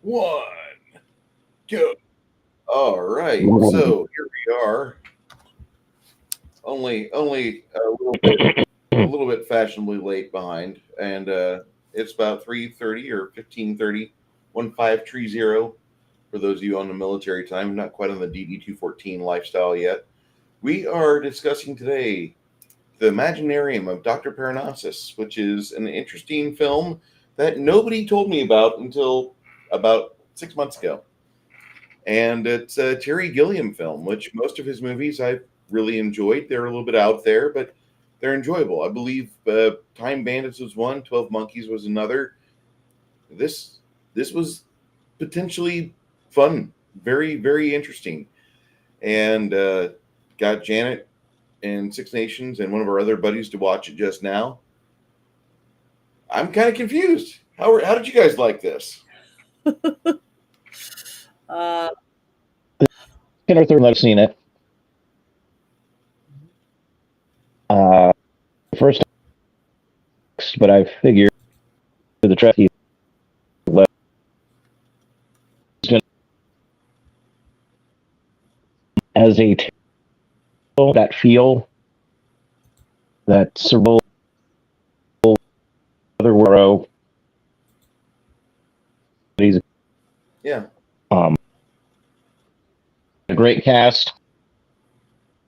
One, go. All right. So here we are. Only a little bit fashionably late behind, and it's about 3:30 or 15:30, 1530 for those of you on the military time, not quite on the DD 214 lifestyle yet. We are discussing today the Imaginarium of Dr. Parnassas, which is an interesting film that nobody told me about until about 6 months ago. And it's a Terry Gilliam film, which most of his movies I've really enjoyed. They're a little bit out there, but they're enjoyable. I believe Time Bandits was one, 12 Monkeys was another. This this was potentially fun, very very interesting, and got Janet and Six Nations and one of our other buddies to watch it just now. I'm kind of confused. How did you guys like this? Uh, Second or third time I've seen it. First, but I figured the track he left as a that feel that survival other world. He's Yeah, um, a great cast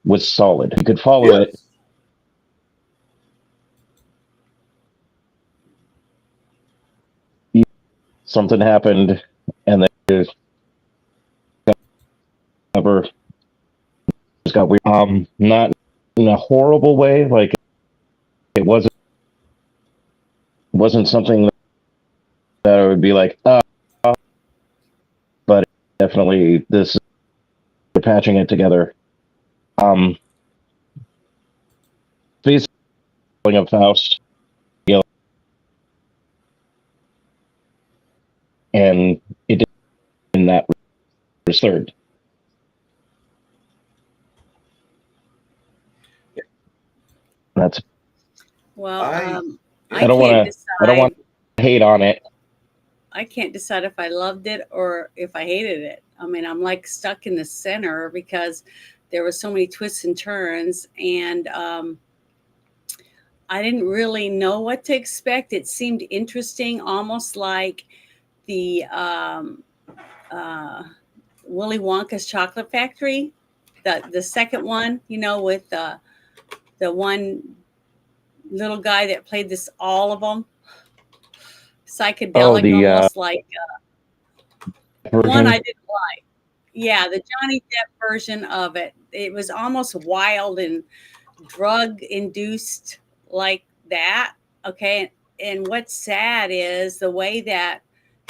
was solid. You could follow it. yes, Something happened, and then never just got weird. Not in a horrible way. Like it wasn't something that I would be like, but definitely this we're patching it together. Um, basically of Faust, you know, and it did in that was third. That's well, I I yeah. I don't want can't to I don't decide. want to hate on it. I can't decide if I loved it or if I hated it. I mean, I'm like stuck in the center because there were so many twists and turns, and I didn't really know what to expect. It seemed interesting, almost like the uh, Willy Wonka's Chocolate Factory, the second one, with the one little guy that played this all of them, Oh, psychedelic, the almost like one I version. didn't like. Yeah, the Johnny Depp version of it. It was almost wild and drug induced like that. Okay. And what's sad is the way that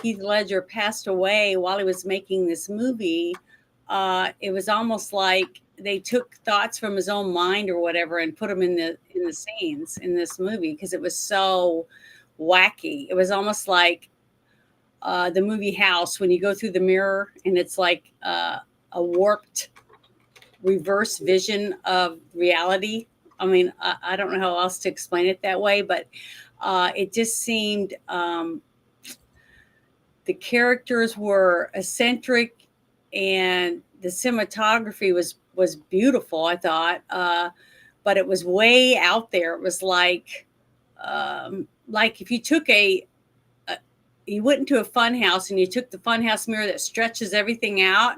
Heath Ledger passed away while he was making this movie. It was almost like they took thoughts from his own mind or whatever and put them in the scenes in this movie because it was so wacky. It was almost like the movie House when you go through the mirror and it's like a warped reverse vision of reality. I mean, I don't know how else to explain it that way, but it just seemed the characters were eccentric and the cinematography was beautiful. I thought, but it was way out there. It was like if you took a you went into a fun house and you took the fun house mirror that stretches everything out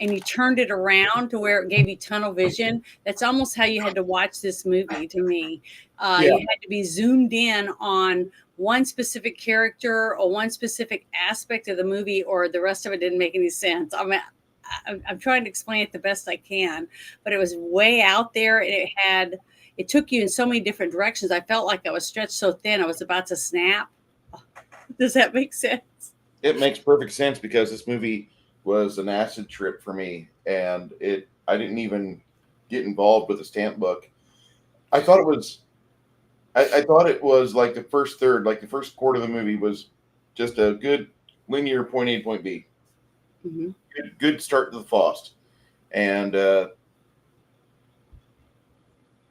and you turned it around to where it gave you tunnel vision. That's almost how you had to watch this movie to me. Yeah. You had to be zoomed in on one specific character or one specific aspect of the movie, or the rest of it didn't make any sense. I mean, I'm trying to explain it the best I can, but it was way out there and it took you in so many different directions. I felt like I was stretched so thin I was about to snap. Does that make sense? It makes perfect sense because this movie was an acid trip for me, and it I didn't even get involved with the stamp book. I thought it was I thought it was like the first third, like the first quarter of the movie was just a good linear point A point B, Hmm. good start to the Faust, and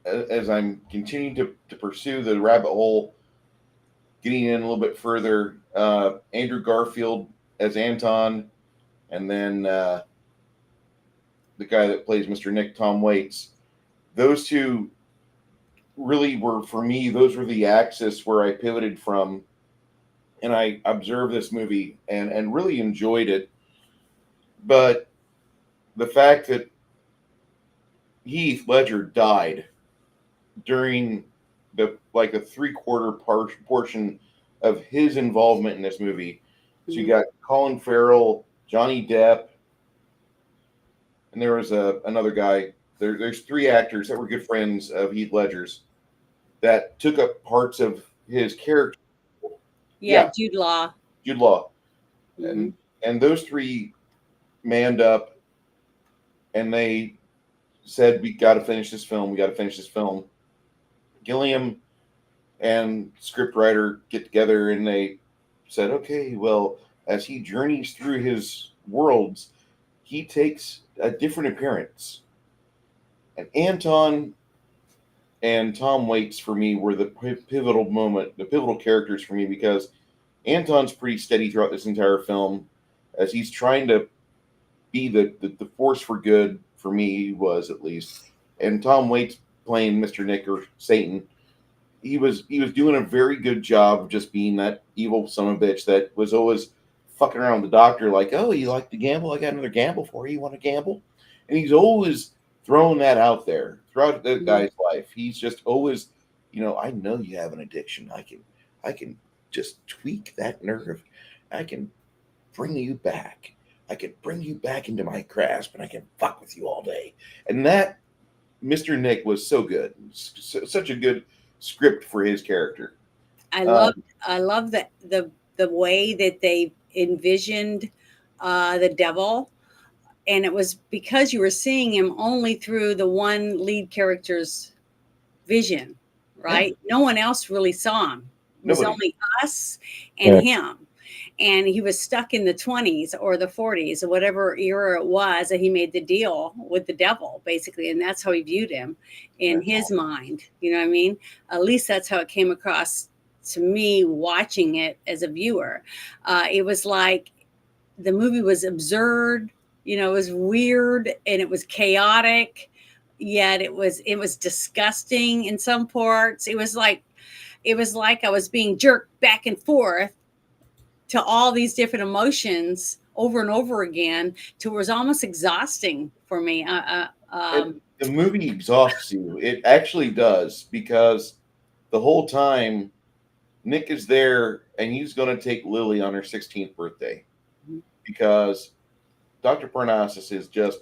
as I'm continuing to pursue the rabbit hole, getting in a little bit further, Andrew Garfield. as Anton, and then the guy that plays Mr. Nick, Tom Waits. Those two really were, for me, those were the axis where I pivoted from, and I observed this movie and really enjoyed it. But the fact that Heath Ledger died during the like a three-quarter portion of his involvement in this movie. So you got Colin Farrell, Johnny Depp, and there was another guy. There's three actors that were good friends of Heath Ledger's that took up parts of his character. Yeah, Jude Law. Jude Law. Mhm. And those three manned up and they said, we got to finish this film. We got to finish this film. Gilliam and scriptwriter get together and they said, okay, well, as he journeys through his worlds, he takes a different appearance. And Anton and Tom Waits for me were the pivotal moment, the pivotal characters for me, because Anton's pretty steady throughout this entire film as he's trying to be the force for good, for me, he was at least. And Tom Waits playing Mr. Nick, or Satan, he was doing a very good job of just being that evil son of a bitch that was always fucking around with the doctor, like, oh, you like to gamble? I got another gamble for you. You want to gamble? And he's always throwing that out there throughout the guy's life. He's just always, I know you have an addiction. I can just tweak that nerve. I can bring you back. I can bring you back into my grasp, and I can fuck with you all day. And that Mr. Nick was so good, such a good script for his character. I love the way that they envisioned the devil, and it was because you were seeing him only through the one lead character's vision, right? No one else really saw him. It was only us and him. And he was stuck in the 20s or the 40s or whatever era it was that he made the deal with the devil, basically. And that's how he viewed him in his mind. You know what I mean? At least that's how it came across to me watching it as a viewer. It was like the movie was absurd, it was weird and it was chaotic, yet it was disgusting in some parts. It was like I was being jerked back and forth to all these different emotions over and over again, to where it was almost exhausting for me. The movie exhausts you. It actually does, because the whole time Nick is there and he's going to take Lily on her 16th birthday because Dr. Parnassas is just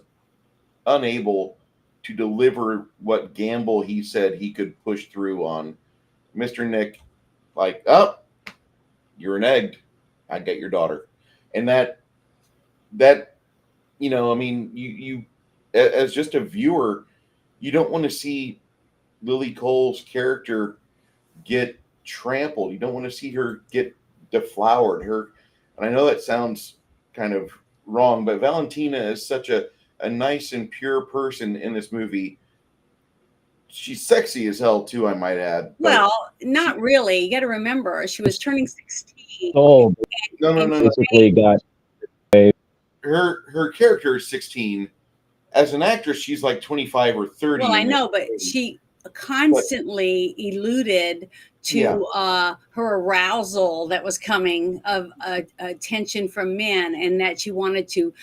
unable to deliver what gamble he said he could push through on Mr. Nick. Like, oh, you're an egg. I get your daughter. And that, you as just a viewer, you don't want to see Lily Cole's character get trampled. You don't want to see her get deflowered. And I know that sounds kind of wrong, but Valentina is such a nice and pure person in this movie. She's sexy as hell too, I might add. Well, not really. You got to remember, she was turning 16. Oh, no. Basically got her character is 16. As an actress, she's like 25 or 30. Well, I know, but she constantly alluded to her arousal that was coming of attention from men, and that she wanted to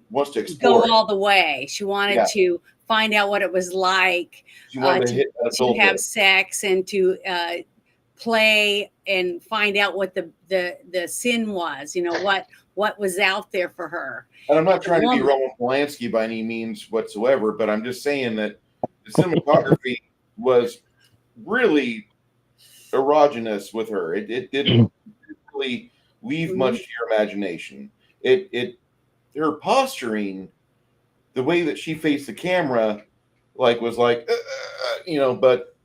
wants to explore go all the way. She wanted to find out what it was like to have sex and to play and find out what the sin was. What was out there for her. And I'm not trying to be Roman Polanski by any means whatsoever, but I'm just saying that the cinematography was really erogenous with her. It didn't really leave much to your imagination. Her posturing, the way that she faced the camera, was like, but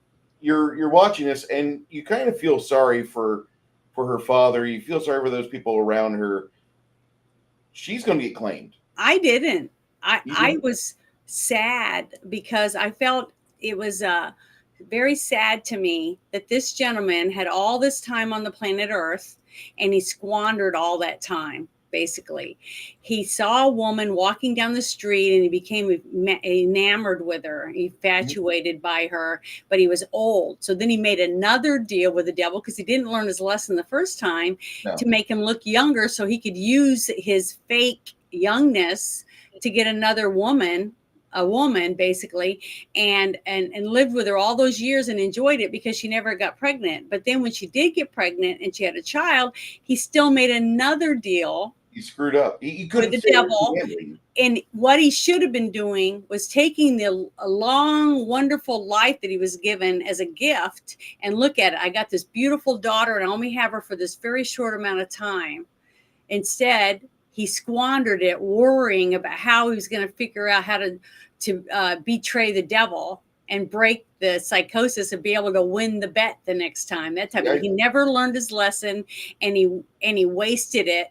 you're watching this and you kind of feel sorry for her father. You feel sorry for those people around her. She's going to get claimed. I didn't. I was sad because I felt it was very sad to me that this gentleman had all this time on the planet Earth and he squandered all that time. Basically, he saw a woman walking down the street and he became enamored with her, infatuated by her, but he was old. So then he made another deal with the devil because he didn't learn his lesson the first time to make him look younger so he could use his fake youngness to get another woman, a woman basically, and lived with her all those years and enjoyed it because she never got pregnant. But then when she did get pregnant and she had a child, he still made another deal. He screwed up. He couldn't with the devil. And what he should have been doing was taking the long, wonderful life that he was given as a gift and look at it. I got this beautiful daughter and I only have her for this very short amount of time. Instead, he squandered it worrying about how he was going to figure out how to betray the devil and break the psychosis and be able to win the bet the next time. That time he never learned his lesson, and he wasted it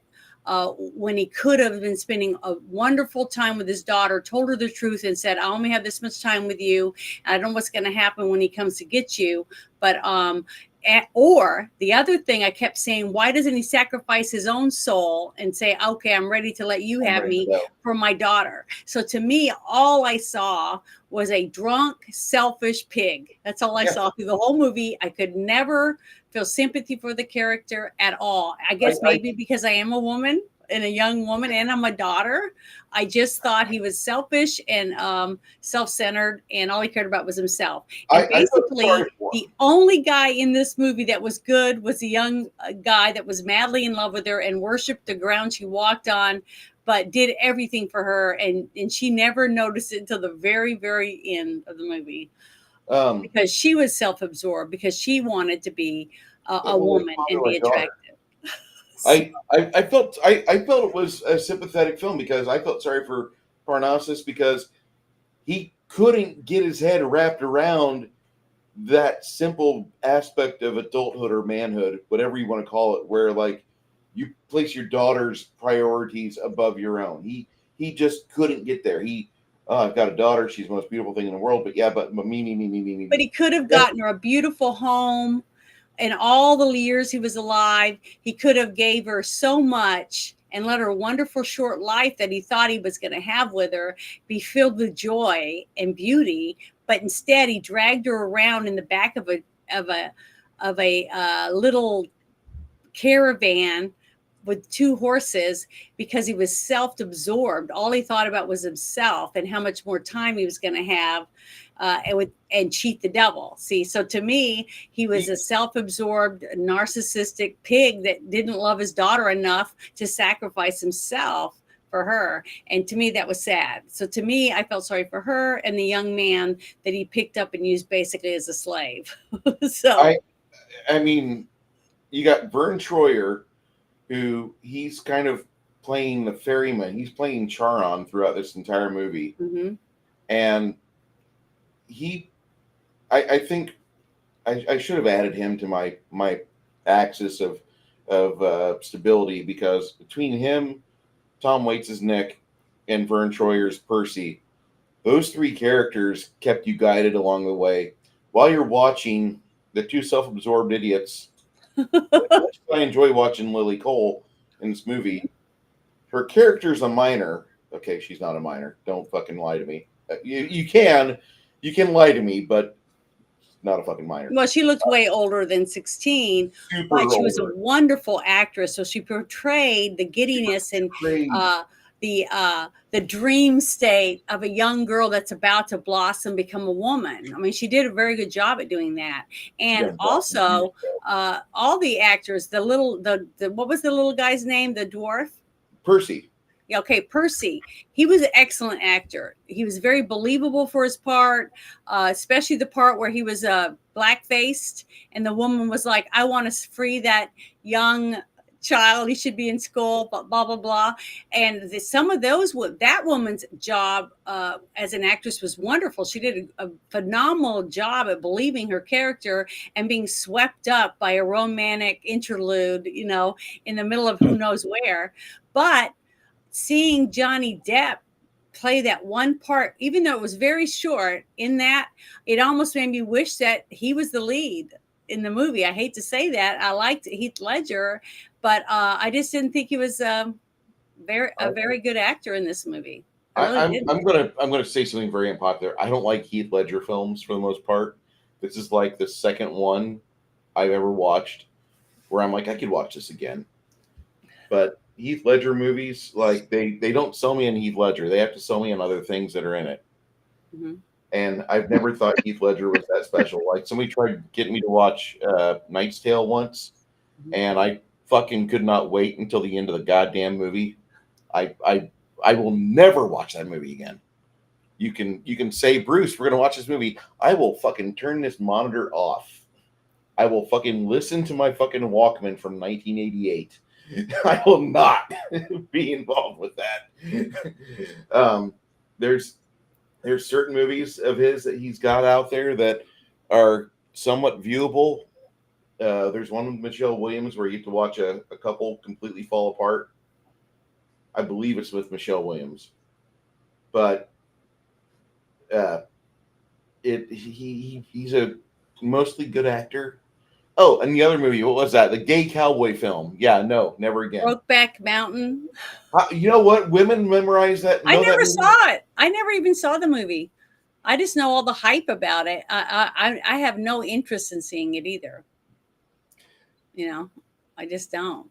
when he could have been spending a wonderful time with his daughter, told her the truth and said, I only have this much time with you. I don't know what's going to happen when he comes to get you. But or the other thing I kept saying, why doesn't he sacrifice his own soul and say, okay, I'm ready to let you have me for my daughter? So to me, all I saw was a drunk, selfish pig. That's all I saw through the whole movie. I could never feel sympathy for the character at all. I guess maybe because I am a woman and a young woman and I'm a daughter, I just thought he was selfish and self-centered, and all he cared about was himself. And basically, the only guy in this movie that was good was a young guy that was madly in love with her and worshipped the ground she walked on, but did everything for her, and she never noticed it until the very, very end of the movie. Because she was self-absorbed, because she wanted to be a woman and be attractive. I felt it was a sympathetic film because I felt sorry for Parnassas because he couldn't get his head wrapped around that simple aspect of adulthood or manhood, whatever you want to call it, where like you place your daughter's priorities above your own. He just couldn't get there. I've got a daughter. She's the most beautiful thing in the world. But me. But he could have gotten her a beautiful home. And all the years he was alive, he could have gave her so much and let her wonderful short life that he thought he was going to have with her be filled with joy and beauty. But instead, he dragged her around in the back of a little caravan with 2 horses because he was self-absorbed. All he thought about was himself and how much more time he was going to have and cheat the devil. See, so to me, he was a self-absorbed, narcissistic pig that didn't love his daughter enough to sacrifice himself for her. And to me, that was sad. So to me, I felt sorry for her and the young man that he picked up and used basically as a slave. So I mean, you got Vern Troyer, who he's kind of playing the ferryman. He's playing Charon throughout this entire movie. Mm-hmm. And I think I should have added him to my axis of stability, because between him, Tom Waits' Nick, and Vern Troyer's Percy, those 3 characters kept you guided along the way while you're watching the 2 self-absorbed idiots. I enjoy watching Lily Cole in this movie. Her character's a minor. Okay, she's not a minor. Don't fucking lie to me. You can lie to me, but not a fucking minor. Well, she looked way older than 16, but she was a wonderful actress. So she portrayed the giddiness and the dream state of a young girl that's about to blossom, become a woman. I mean, she did a very good job at doing that. And also, all the actors, the what was the little guy's name? The dwarf? Percy. Okay, Percy. He was an excellent actor. He was very believable for his part, especially the part where he was black-faced, and the woman was like, I want to free that young child. He should be in school, blah, blah, blah. And some of those, that woman's job as an actress was wonderful. She did a phenomenal job at believing her character and being swept up by a romantic interlude, in the middle of who knows where. But seeing Johnny Depp play that one part, even though it was very short. In that, it almost made me wish that he was the lead in the movie. I hate to say that. I liked Heath Ledger, but I just didn't think he was a very good actor in this movie. I really didn't. I'm gonna say something very unpopular. I don't like Heath Ledger films for the most part. This is like the second one I've ever watched where I'm like, I could watch this again. But Heath Ledger movies, like they don't sell me on Heath Ledger. They have to sell me on other things that are in it. Mm-hmm. And I've never thought Heath Ledger was that special. Like somebody tried getting me to watch Knight's Tale once, and I fucking could not wait until the end of the goddamn movie. I will never watch that movie again. You can say, Bruce, we're gonna watch this movie. I will fucking turn this monitor off. I will fucking listen to my fucking Walkman from 1988. I will not be involved with that. There's certain movies of his that he's got out there that are somewhat viewable. There's one with Michelle Williams where you get to watch a couple completely fall apart. I believe it's with Michelle Williams, but he's a mostly good actor. Oh, and the other movie, what was that? The gay cowboy film. Yeah, no, never again. Brokeback Mountain. You know what? Women memorize that. I never saw it. I never even saw the movie. I just know all the hype about it. I have no interest in seeing it either. You know, I just don't.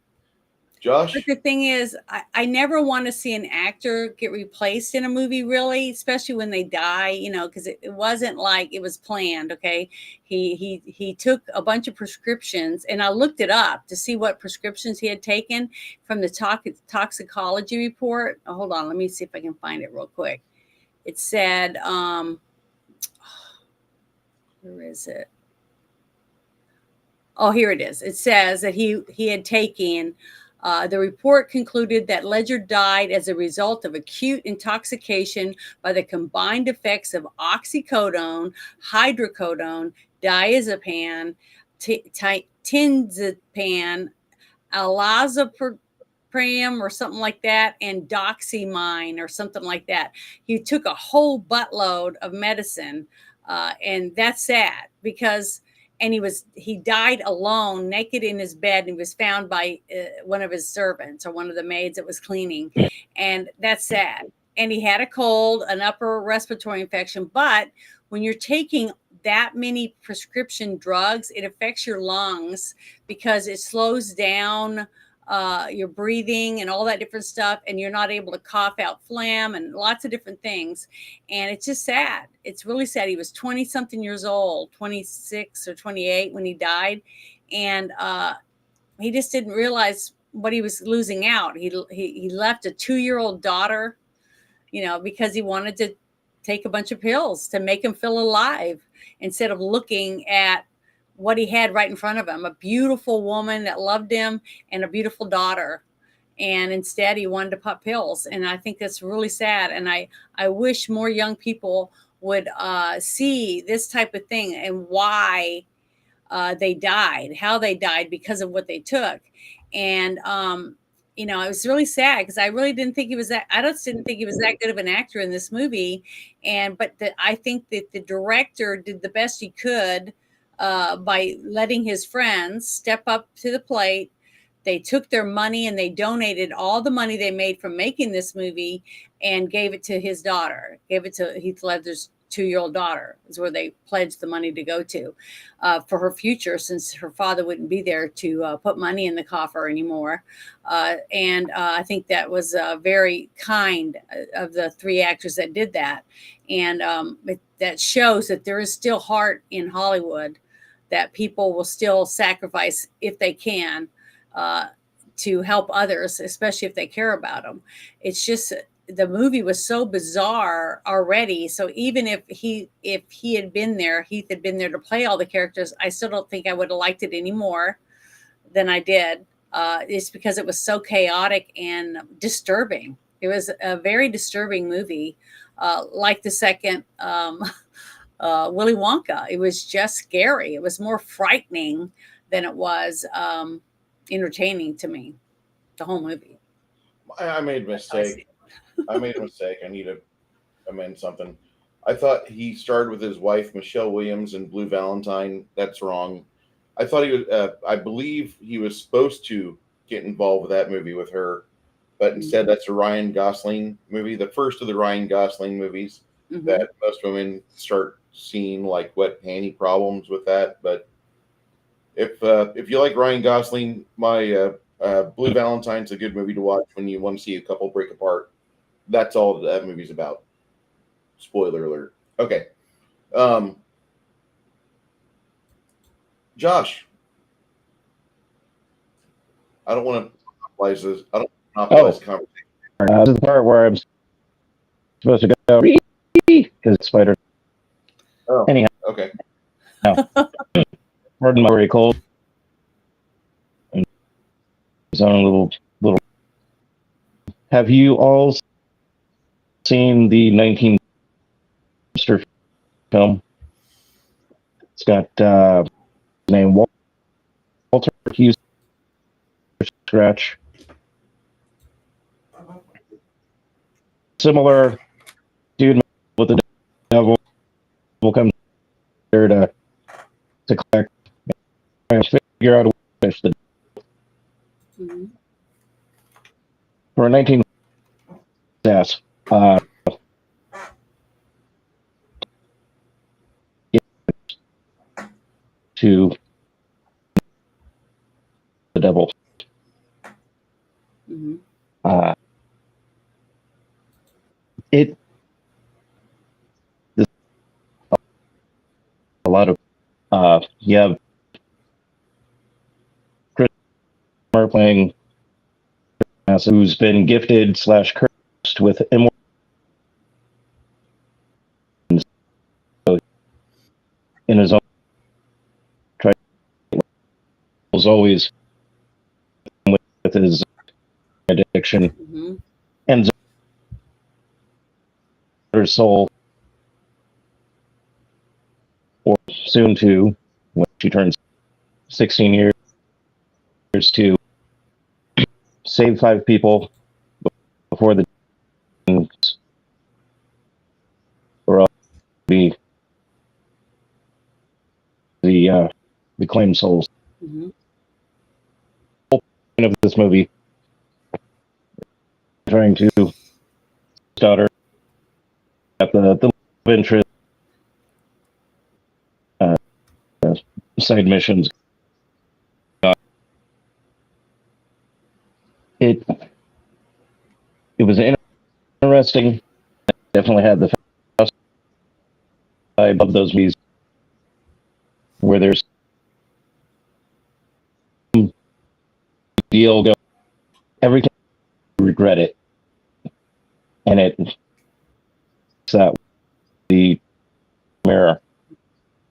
Josh? But the thing is, I never want to see an actor get replaced in a movie, really, especially when they die, you know, because it wasn't like it was planned, okay? He took a bunch of prescriptions, and I looked it up to see what prescriptions he had taken from the toxicology report. Oh, hold on, let me see if I can find it real quick. It said, where is it? Oh, here it is. It says that he had taken... the report concluded that Ledger died as a result of acute intoxication by the combined effects of oxycodone, hydrocodone, diazepam, tinzepam, alazapram or something like that, and doxymine or something like that. He took a whole buttload of medicine, and that's sad because... And he died alone, naked in his bed, and he was found by one of his servants or one of the maids that was cleaning. And that's sad. And he had a cold, an upper respiratory infection. But when you're taking that many prescription drugs, it affects your lungs because it slows down your breathing and all that different stuff, and you're not able to cough out phlegm and lots of different things. And it's just sad. It's really sad. He was 20 something years old, 26 or 28 when he died, and he just didn't realize what he was losing out. He left a 2-year-old daughter, you know, because he wanted to take a bunch of pills to make him feel alive instead of looking at what he had right in front of him, a beautiful woman that loved him and a beautiful daughter. And instead he wanted to pop pills. And I think that's really sad. And I wish more young people would see this type of thing and why they died, how they died because of what they took. And, you know, it was really sad because I really didn't think he was that. I just didn't think he was that good of an actor in this movie. But I think that the director did the best he could by letting his friends step up to the plate. They took their money and they donated all the money they made from making this movie and gave it to his daughter, gave it to Heath Ledger's 2-year-old daughter, is where they pledged the money to go to for her future, since her father wouldn't be there to put money in the coffer anymore. And I think that was very kind of the 3 actors that did that. And that shows that there is still heart in Hollywood, that people will still sacrifice if they can to help others, especially if they care about them. It's just the movie was so bizarre already. So even if he had been there, Heath had been there to play all the characters, I still don't think I would have liked it any more than I did. It's because it was so chaotic and disturbing. It was a very disturbing movie, like the second Willy Wonka. It was just scary. It was more frightening than it was entertaining to me, the whole movie. I made a mistake. I made a mistake. I need to amend something. I thought he starred with his wife Michelle Williams in Blue Valentine. That's wrong. I thought he was. I believe he was supposed to get involved with that movie with her, but instead that's a Ryan Gosling movie, the first of the Ryan Gosling movies Mhm. that most women start seeing like wet panty problems with that. But if you like Ryan Gosling, my Blue Valentine's a good movie to watch when you want to see a couple break apart. That's all that movie's about. Spoiler alert. Okay. Um, Josh, I don't want to monopolize this. I don't monopolize the conversation. This is the part where I'm supposed to go because spider. Oh, Anyhow, okay. pardon my very cold. His own little. Have you all seen the 19 film? It's got his name Walter Hughes Scratch. Similar dude with the devil will come there to collect and figure out a way to finish the Mhm. for 19 ass. To the devil. Mhm. Uh, it there's a lot of you have Chris Mark playing who's been gifted slash cursed with immortal in his own trials, always with his addiction Mhm. and her soul, or soon to when she turns 16 years to save 5 people before the or else be the reclaimed souls. Mhm. The whole point of this movie trying to daughter at the love interest uh, side missions. It it was interesting. Definitely had the vibe of those movies where there's some deal go every time you regret it, and it's that the mirror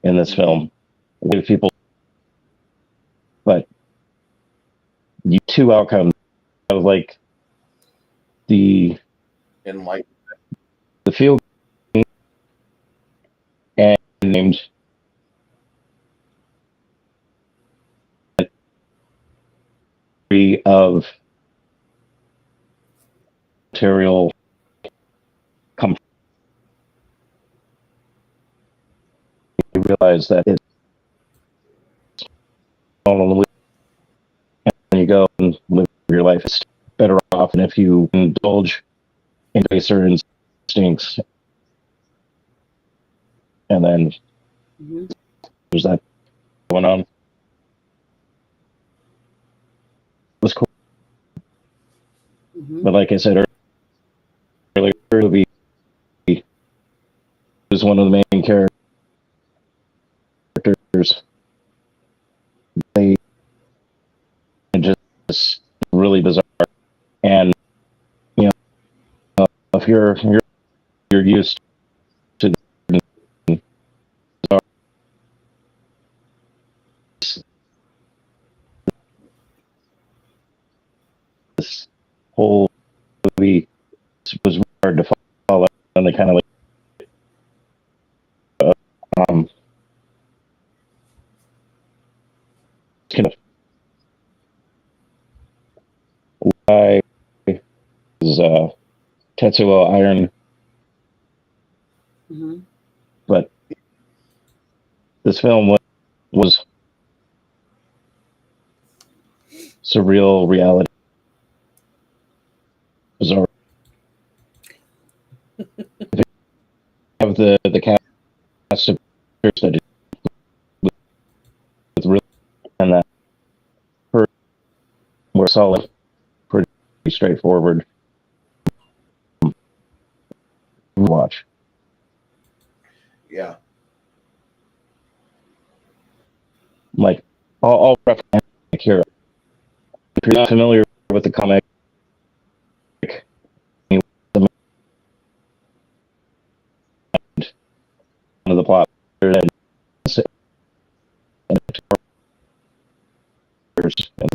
in this film with people, but you two outcomes of like the And like, the feel and named of material comfort. You realize that it's all and you go and live your life. It's better off, and if you indulge in baser instincts, and then Mhm. there's that going on. It was cool, Mhm. but like I said earlier, movie was one of the main characters. They just really bizarre, and you know, if you're used to this whole movie, it was hard to follow, and they kind of like kind of why is Tetsuo Iron Mm-hmm. But this film was surreal reality. Bizarre. Have the cast of characters that with really and that were solid, pretty straightforward watch. Yeah. Like all reference here. If you're not familiar with the comic, of the plot and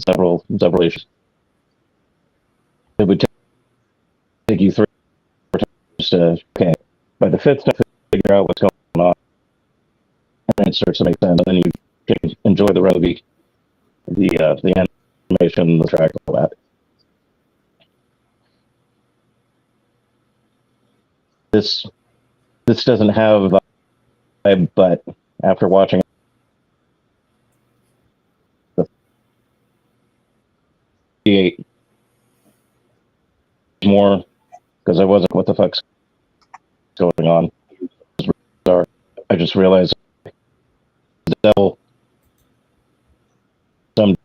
several issues. It would take you 3 times to by the 5th time to figure out what's going on, and then it starts to make sense. And then you can enjoy the rest of the animation, the track, all that. This doesn't have a vibe, but after watching the 8 more, because I wasn't what the fuck's going on. I just realized the devil some,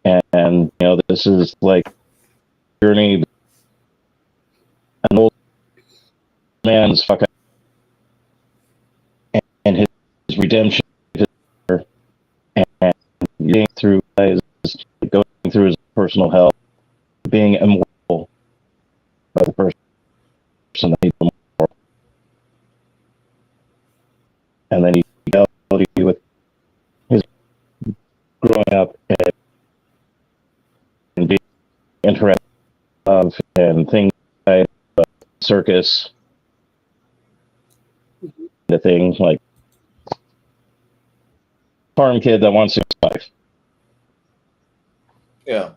and this is like journey, an old man's fucking and his redemption, and going through his personal hell, being immortal by the person that he's immortal, and then he with his growing up and being interested of and things like circus, the thing like farm kid that wants to survive. Yeah.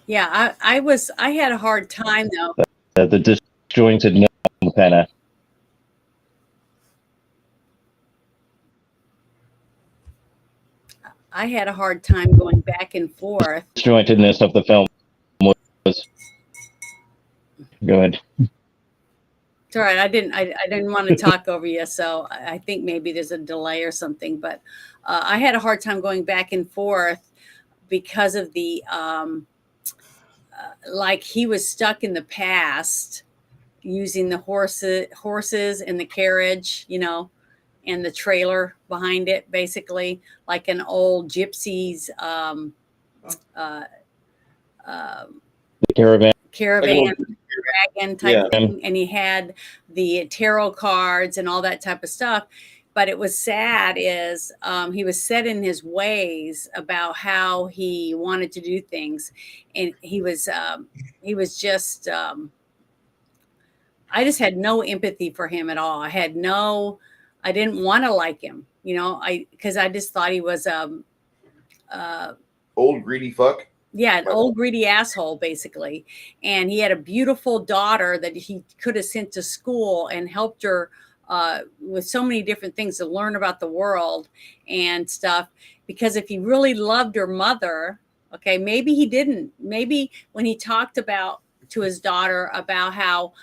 Yeah, I had a hard time though. The disjointed kind of. I had a hard time going back and forth. Disjointedness of the film was. Go ahead. It's all right. I didn't want to talk over you, so I think maybe there's a delay or something. But I had a hard time going back and forth because of the like he was stuck in the past using the horses and the carriage, and the trailer behind it, basically like an old gypsy's Caravan dragon type thing, and he had the tarot cards and all that type of stuff. But it was sad is he was set in his ways about how he wanted to do things, and he was just I just had no empathy for him at all. I didn't want to like him, because I just thought he was old greedy fuck. Yeah, an old greedy asshole, basically. And he had a beautiful daughter that he could have sent to school and helped her with so many different things to learn about the world and stuff. Because if he really loved her mother, okay, maybe he didn't. Maybe when he talked to his daughter about how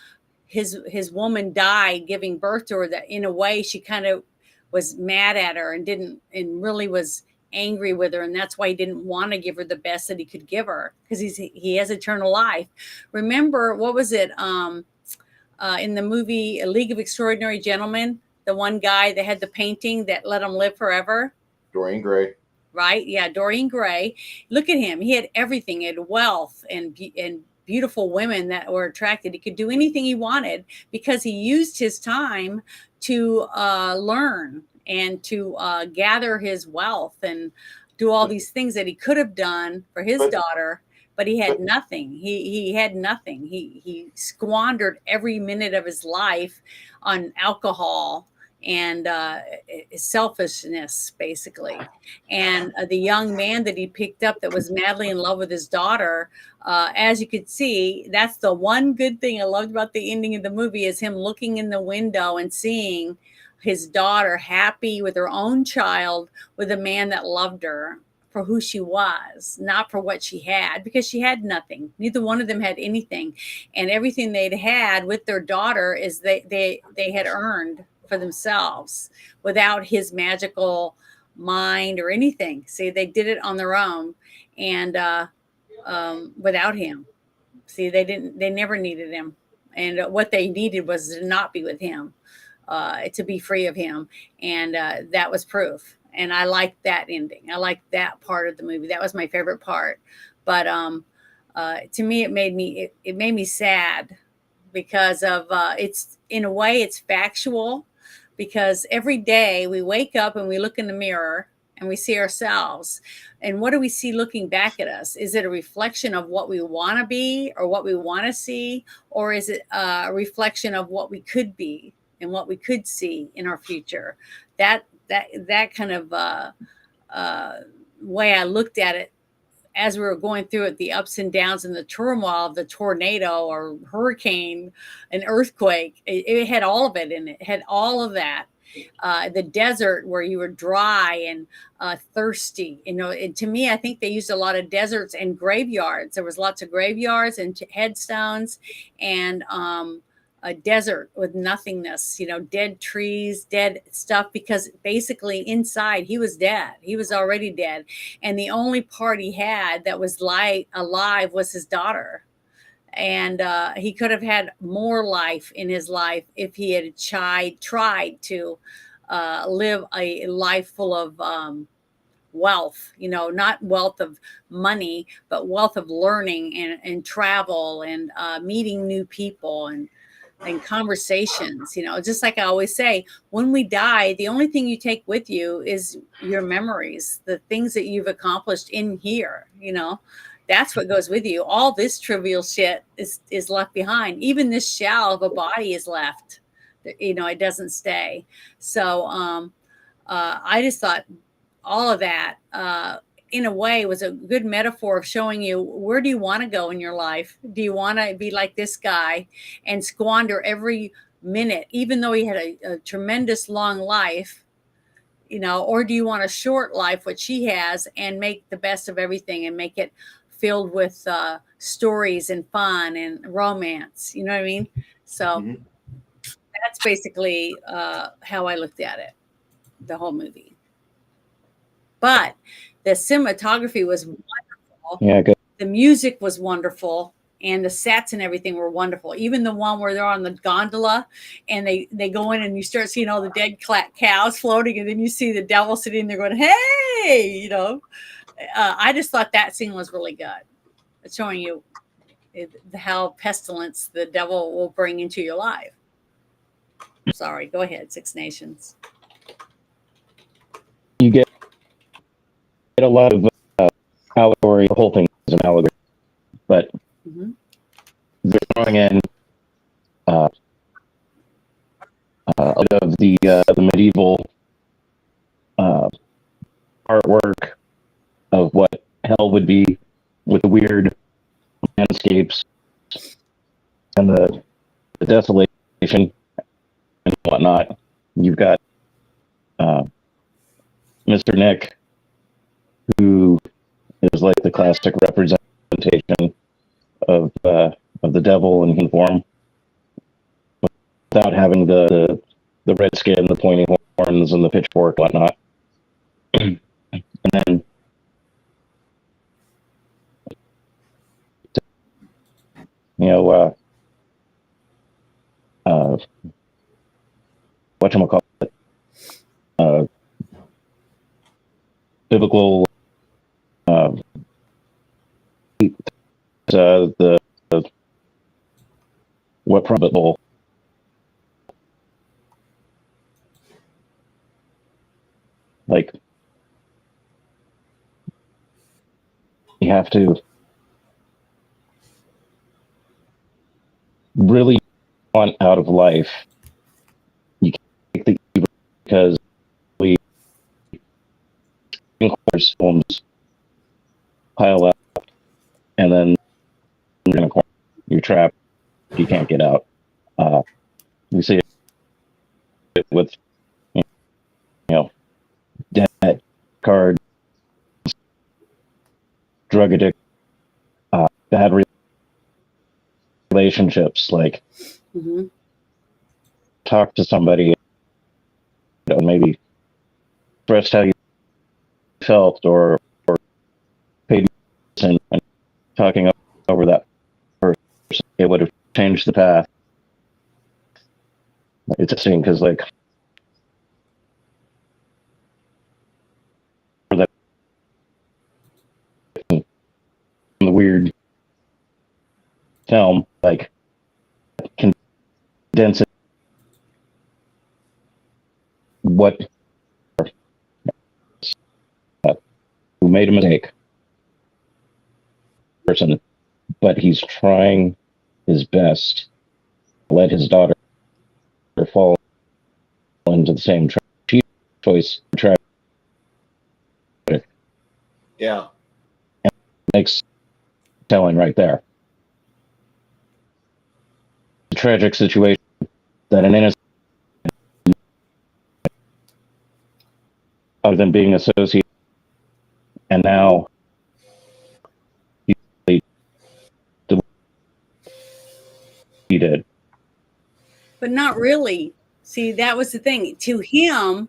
his woman died giving birth to her, that in a way she kind of was mad at her and really was angry with her, and that's why he didn't want to give her the best that he could give her, because he has eternal life. Remember, what was it in the movie A League of Extraordinary Gentlemen, the one guy that had the painting that let him live forever? Dorian Gray. Right? Yeah, Dorian Gray. Look at him. He had everything. He had wealth and beautiful women that were attracted. He could do anything he wanted because he used his time to learn and to gather his wealth and do all these things that he could have done for his daughter, but he had nothing. He had nothing. He squandered every minute of his life on alcohol and selfishness, basically. And the young man that he picked up that was madly in love with his daughter, as you could see, that's the one good thing I loved about the ending of the movie, is him looking in the window and seeing his daughter happy with her own child, with a man that loved her for who she was, not for what she had, because she had nothing. Neither one of them had anything. And everything they'd had with their daughter is they had earned for themselves without his magical mind or anything. See, they did it on their own, and without him. See, they never needed him. And what they needed was to not be with him, to be free of him. And that was proof. And I liked that ending. I liked that part of the movie. That was my favorite part. But to me, it made me sad, because of it's, in a way, it's factual, because every day we wake up and we look in the mirror and we see ourselves. And what do we see looking back at us? Is it a reflection of what we want to be or what we want to see? Or is it a reflection of what we could be and what we could see in our future? That kind of way I looked at it as we were going through it, the ups and downs and the turmoil of the tornado or hurricane, an earthquake. It had all of it in it. It had all of that. The desert where you were dry and thirsty, and to me, I think they used a lot of deserts and graveyards. There was lots of graveyards and headstones, and a desert with nothingness, dead trees, dead stuff, because basically inside he was dead. He was already dead. And the only part he had that was alive was his daughter. And he could have had more life in his life if he had tried to live a life full of wealth, not wealth of money, but wealth of learning and travel and meeting new people and conversations. Just like I always say, when we die, the only thing you take with you is your memories, the things that you've accomplished in here. That's what goes with you. All this trivial shit is left behind. Even this shell of a body is left. It doesn't stay. So I just thought all of that, in a way, was a good metaphor of showing you, where do you want to go in your life? Do you want to be like this guy and squander every minute, even though he had a tremendous long life, or do you want a short life, which he has, and make the best of everything and make it filled with stories and fun and romance? You know what I mean? So that's basically how I looked at it, the whole movie. But the cinematography was wonderful. Yeah, good. The music was wonderful, and the sets and everything were wonderful. Even the one where they're on the gondola and they go in and you start seeing all the dead cows floating, and then you see the devil sitting there going, "Hey!" I just thought that scene was really good. It's showing you how pestilence the devil will bring into your life. Sorry, go ahead, Six Nations. You get a lot of allegory. The whole thing is an allegory, but they're throwing in a bit of the medieval artwork of what hell would be, with the weird landscapes and the desolation and whatnot. You've got Mr. Nick, who is like the classic representation of the devil in human form, without having the red skin, the pointy horns, and the pitchfork, and whatnot. And then whatchamacallit, biblical the what probable like you have to really want out of life. You can't take the evil because we films pile up, and then you're trapped. You can't get out. You see it with debt, card, drug addict, bad relationships. Like talk to somebody, maybe express how you felt, or paid attention and talking over that person. It would have changed the path. It's interesting because like the weird film, like condense it, what who made a mistake person, but he's trying his best to let his daughter fall into the same choice. Yeah, Makes telling right there. A tragic situation that an innocent, other than being associated, and now he did. But not really. See, that was the thing. To him,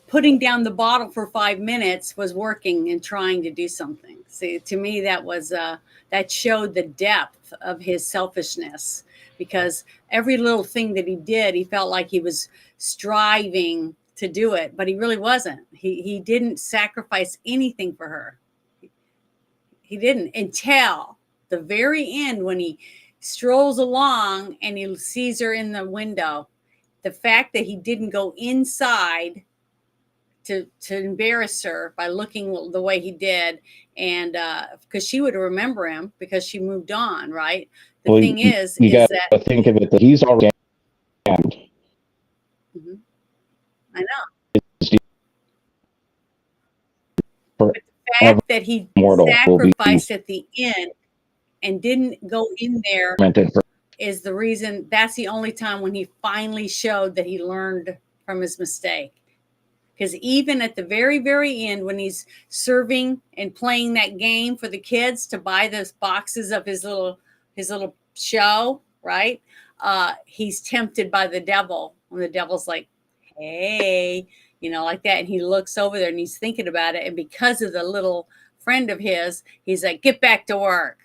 putting down the bottle for 5 minutes was working and trying to do something. See, to me, that was that showed the depth of his selfishness, because every little thing that he did, he felt like he was striving to do it, but he really wasn't. He didn't sacrifice anything for her. He didn't, until the very end when he strolls along and he sees her in the window. The fact that he didn't go inside to embarrass her by looking the way he did, and because she would remember him because she moved on, right? The thing is you got that to think of it that he's already. I know. But the fact that he sacrificed at the end and didn't go in there is the reason. That's the only time when he finally showed that he learned from his mistake. Because even at the very, very end, when he's serving and playing that game for the kids to buy those boxes of his little show, right? He's tempted by the devil. When the devil's like, hey, like that. And he looks over there and he's thinking about it. And because of the little friend of his, he's like, get back to work.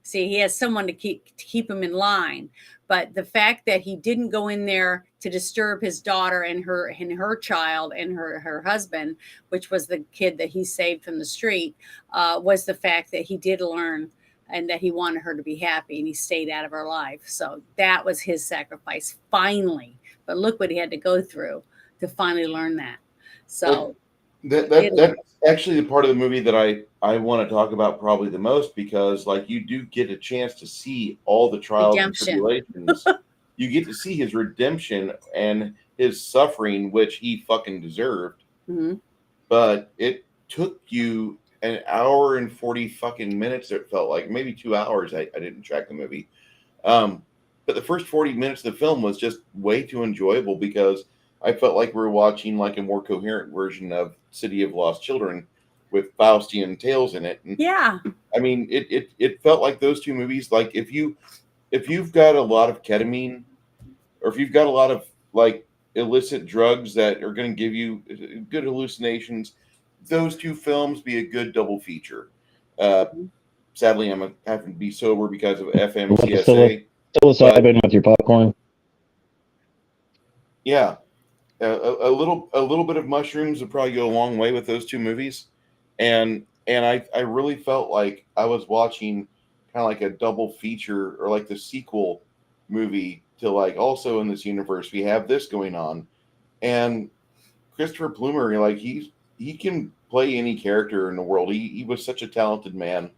See, he has someone to keep him in line. But the fact that he didn't go in there to disturb his daughter and her child and her husband, which was the kid that he saved from the street, was the fact that he did learn and that he wanted her to be happy, and he stayed out of her life. So that was his sacrifice finally. But look what he had to go through to finally learn that. So that's actually the part of the movie that I want to talk about probably the most, because like you do get a chance to see all the trials and tribulations. You get to see his redemption and his suffering, which he fucking deserved. But it took you an hour and 40 fucking minutes. It felt like maybe 2 hours. I didn't track the movie. But the first 40 minutes of the film was just way too enjoyable, because I felt like we were watching like a more coherent version of City of Lost Children with Faustian tales in it. And yeah. I mean, it felt like those two movies. Like if you've got a lot of ketamine, or if you've got a lot of like illicit drugs that are going to give you good hallucinations, those two films be a good double feature. Sadly, I'm having to be sober because of FMCSA. Psilocybin with your popcorn. Yeah. A little bit of mushrooms would probably go a long way with those two movies, and I really felt like I was watching kind of like a double feature, or like the sequel movie to like, also in this universe we have this going on. And Christopher Plummer, like he can play any character in the world. He was such a talented man,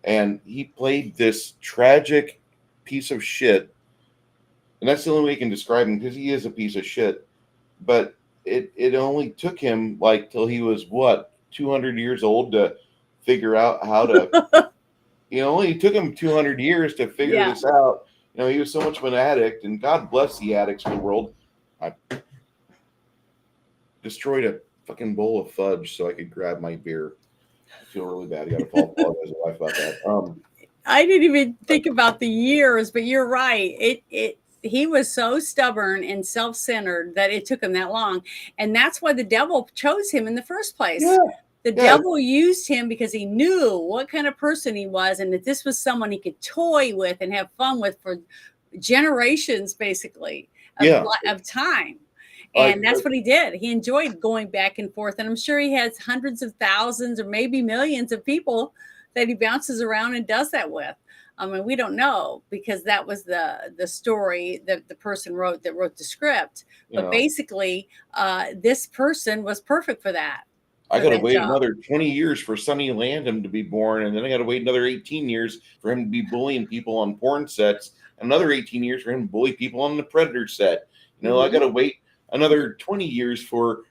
and he played this tragic piece of shit, and that's the only way I can describe him, because he is a piece of shit. But it only took him like till he was what 200 years old to figure out how to. Only took him 200 years to figure Yeah. this out. He was so much of an addict, and God bless the addicts in the world. I destroyed a fucking bowl of fudge so I could grab my beer. I feel really bad. I got to apologize to my wife about that. I didn't even think about the years, but you're right. He was so stubborn and self-centered that it took him that long. And that's why the devil chose him in the first place. Yeah. The devil used him because he knew what kind of person he was and that this was someone he could toy with and have fun with for generations, basically, of time. And that's what he did. He enjoyed going back and forth. And I'm sure he has hundreds of thousands or maybe millions of people that he bounces around and does that with. I mean, we don't know because that was the story that the person wrote that wrote the script. But basically, this person was perfect for that. I got to wait another 20 years for Sonny Landham to be born, and then I got to wait another 18 years for him to be bullying people on porn sets, another 18 years for him to bully people on the Predator set. I got to wait another 20 years for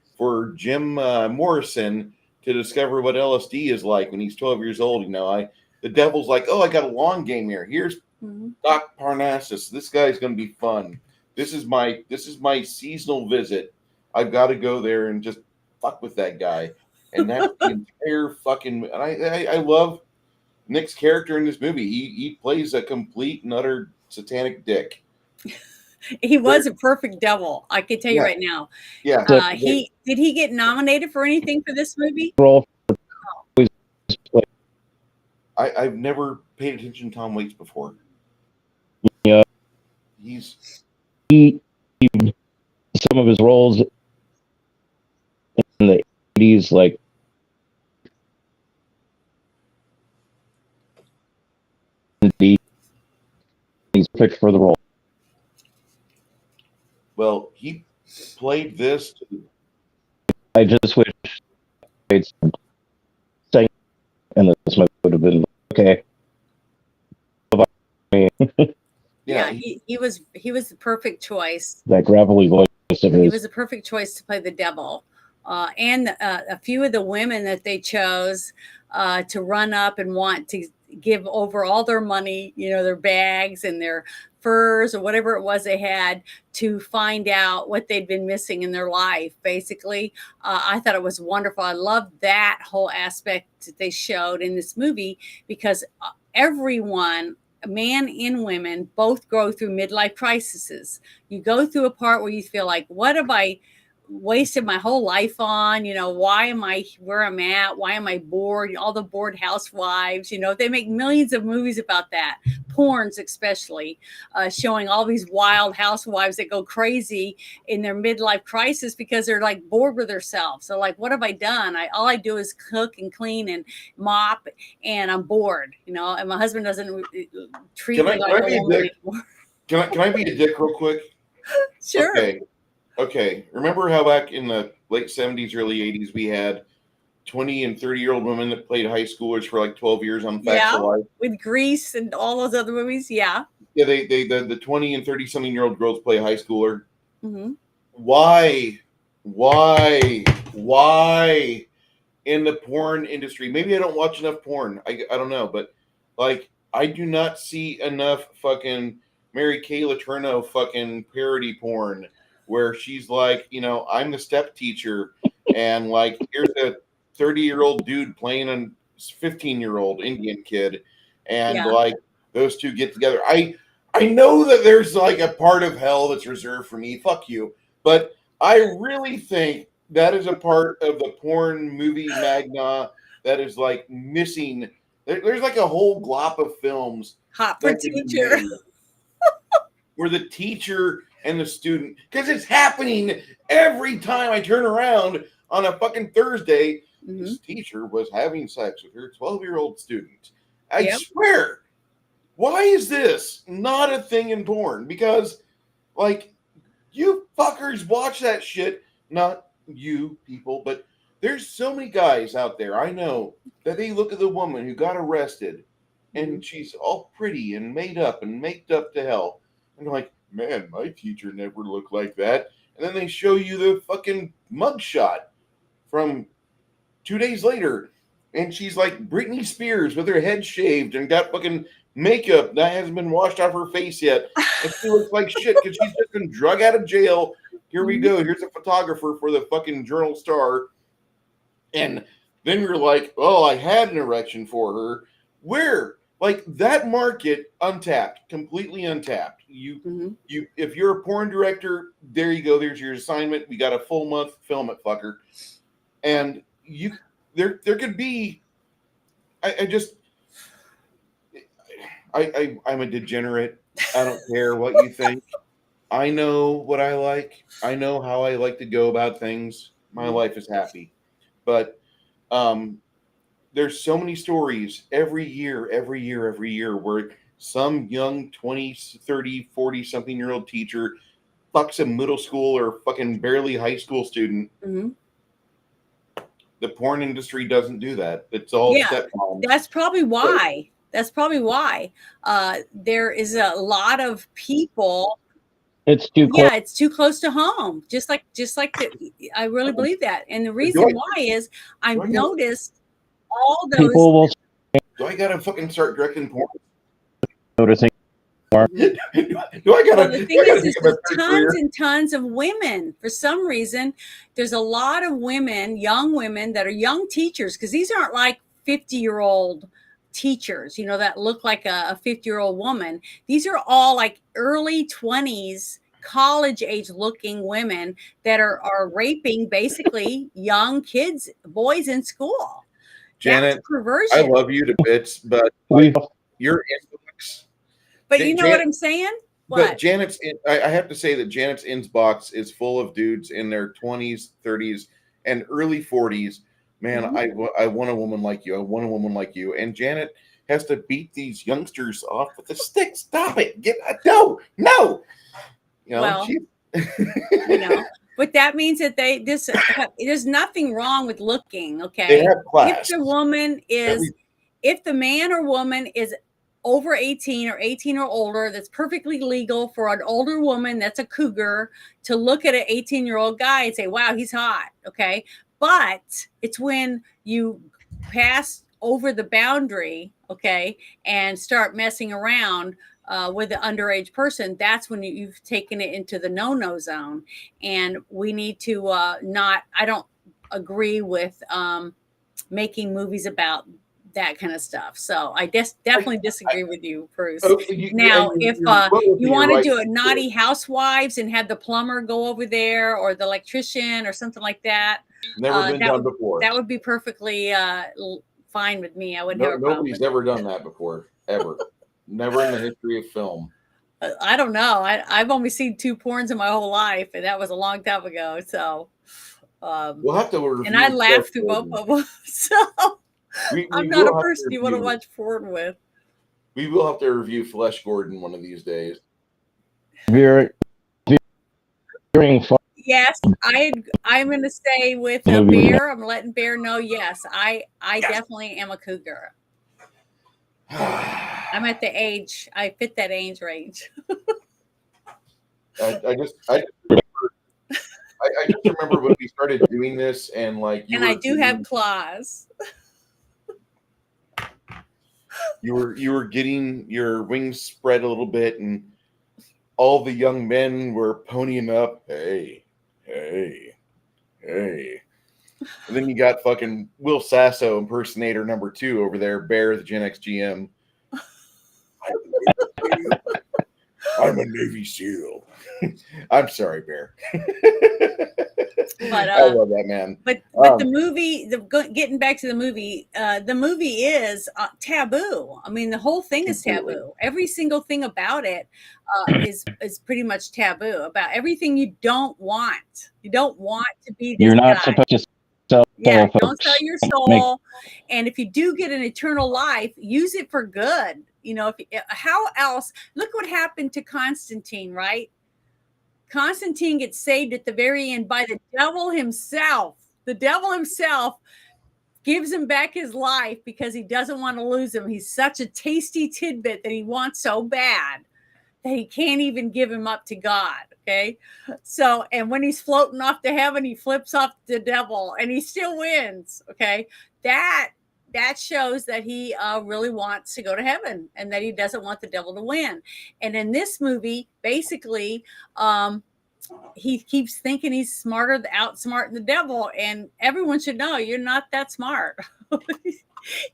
Jim Morrison to discover what LSD is like when he's 12 years old. The devil's like, oh, I got a long game here. Here's Doc Parnassas. This guy's going to be fun. This is my seasonal visit. I've got to go there and just fuck with that guy. And that's the entire fucking. And I love Nick's character in this movie. He plays a complete and utter satanic dick. He was a perfect devil. I can tell you right now. Yeah. Did he get nominated for anything for this movie? I've never paid attention to Tom Waits before. Yeah. He some of his roles in the 80s, like he's picked for the role. Well, he played this. I just wish saying, and this would have been okay. Yeah, he was the perfect choice. That gravelly voice of his. He was a perfect choice to play the devil. And a few of the women that they chose to run up and want to give over all their money, their bags and their furs or whatever it was they had to find out what they'd been missing in their life. Basically, I thought it was wonderful. I loved that whole aspect that they showed in this movie because everyone, man and women, both go through midlife crises. You go through a part where you feel like, what have I wasted my whole life on? Why am I where I'm at? Why am I bored? All the bored housewives, they make millions of movies about that. Porns, especially, showing all these wild housewives that go crazy in their midlife crisis because they're like bored with themselves. So like, what have I done? All I do is cook and clean and mop, and I'm bored, and my husband doesn't treat me like a woman anymore. Can I be a dick real quick? Sure. Okay. Remember how back in the late 70s, early 80s, we had 20 and 30-year-old women that played high schoolers for like 12 years on Facts of Life? With Grease and all those other movies. Yeah. Yeah, the 20 and 30-something-year-old girls play high schooler. Mm-hmm. Why in the porn industry? Maybe I don't watch enough porn. I don't know, but like I do not see enough fucking Mary Kay Letourneau fucking parody porn where she's like, I'm the step teacher, and like here's a 30-year-old dude playing a 15-year-old Indian kid, and like those two get together. I know that there's like a part of hell that's reserved for me. Fuck you. But I really think that is a part of the porn movie magna that is like missing. There's like a whole glop of films. Hot for Teacher. Where the teacher and the student, because it's happening every time I turn around on a fucking Thursday. Mm-hmm. This teacher was having sex with her 12-year-old student. I swear. Why is this not a thing in porn? Because, like, you fuckers watch that shit. Not you people, but there's so many guys out there I know that they look at the woman who got arrested and she's all pretty and made up and maked up to hell. And they're like, man, my teacher never looked like that. and then they show you the fucking mugshot from 2 days later, and she's like Britney Spears with her head shaved and got fucking makeup that hasn't been washed off her face yet, and she looks like shit because she's just been drug out of jail. Here we go. Here's a photographer for the fucking Journal Star, and then you're like, oh, I had an erection for her. Where? Like that market untapped, completely untapped. You if you're a porn director, there you go. There's your assignment. We got a full month, film it, fucker. And there could be. I'm a degenerate. I don't care what you think. I know what I like. I know how I like to go about things. My life is happy, but there's so many stories every year where some young 20, 30, 40 something year old teacher fucks a middle school or fucking barely high school student. The porn industry doesn't do that. It's all stepmoms. That's probably why. There is a lot of people. It's too close. Yeah, it's too close to home. Just like I really believe that. And the reason why is I've noticed all those people will. Do I gotta fucking start directing porn? Noticing more. Do I gotta? The thing is there's tons and tons of women. For some reason, there's a lot of women, young women that are young teachers, because these aren't like 50-year-old teachers, that look like a 50-year-old woman. These are all like early 20s, college age looking women that are raping basically young kids, boys in school. Janet, perversion. I love you to bits, but your inbox. But you know what I'm saying? What? But Janet's, I have to say that Janet's inbox is full of dudes in their 20s, 30s, and early 40s. Man, I want a woman like you. I want a woman like you. And Janet has to beat these youngsters off with a stick. Stop it. No. Well, but that means that there's nothing wrong with looking. Okay. They have class. If the man or woman is over 18 or 18 or older, that's perfectly legal for an older woman that's a cougar to look at an 18-year-old guy and say, wow, he's hot. Okay. But it's when you pass over the boundary, okay, and start messing around with the underage person, that's when you've taken it into the no-no zone. And we need to I don't agree with making movies about that kind of stuff. So I definitely disagree with you, Bruce. Now, if you want to do a Naughty Housewives and have the plumber go over there or the electrician or something like that, never been done before. That would be perfectly fine with me. I wouldn't have a problem. Nobody's ever done that before, ever. Never in the history of film. I don't know. I've only seen 2 porns in my whole life, and that was a long time ago. So we'll have to review. And I laughed through both of them. So I'm not a person you want to watch porn with. We will have to review Flesh Gordon one of these days. Yes, I'm going to stay with Bear. I'm letting Bear know. Yes, I definitely am a cougar. I'm at the age. I fit that age range. I just remember when we started doing this, and like I do have claws. You were getting your wings spread a little bit, and all the young men were ponying up. Hey. And then you got fucking Will Sasso impersonator number 2 over there, Bear, the Gen X GM. I'm a Navy SEAL. I'm sorry, Bear. But I love that man. But the movie, getting back to the movie is taboo. I mean, the whole thing is taboo. Every single thing about it is pretty much taboo. About everything you don't want. You don't want to be this You're not guy. supposed to sell. Don't sell your soul. And if you do get an eternal life, use it for good. How else? Look what happened to Constantine, right? Constantine gets saved at the very end by the devil himself. The devil himself gives him back his life because he doesn't want to lose him. He's such a tasty tidbit that he wants so bad he can't even give him up to God. Okay. So, and when he's floating off to heaven, he flips off the devil and he still wins. Okay. That shows that he really wants to go to heaven and that he doesn't want the devil to win. And in this movie, basically, he keeps thinking he's smarter, outsmarting the devil, and everyone should know you're not that smart.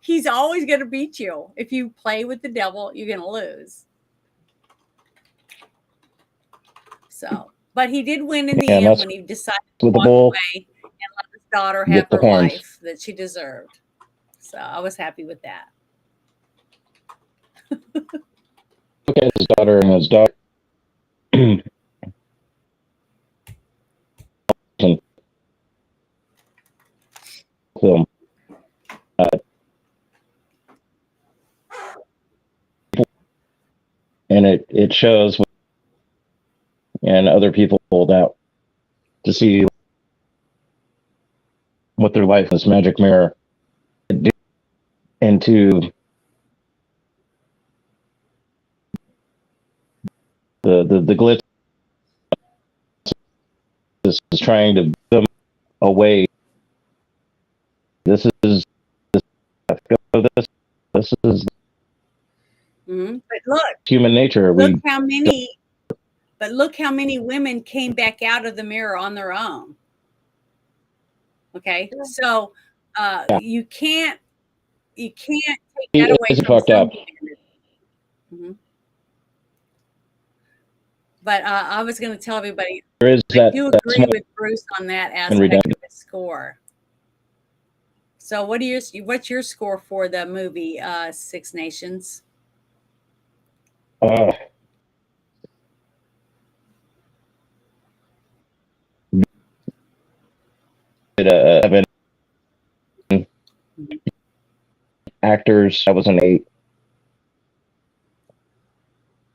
He's always going to beat you. If you play with the devil, you're going to lose. So, but he did win in the end when he decided to walk away and let his daughter have her life that she deserved. So I was happy with that. Look at his daughter and his daughter. Film. And it shows, and other people pulled out to see what their life, this magic mirror, and to the glitch is trying to them away. This is But look, human nature. Look how many women came back out of the mirror on their own. Okay, so you can't take that away from fucked up. Mm-hmm. But I was going to tell everybody, there is I do agree with Bruce on that aspect of the score. So what's your score for the movie Six Nations? Actors, I was an 8.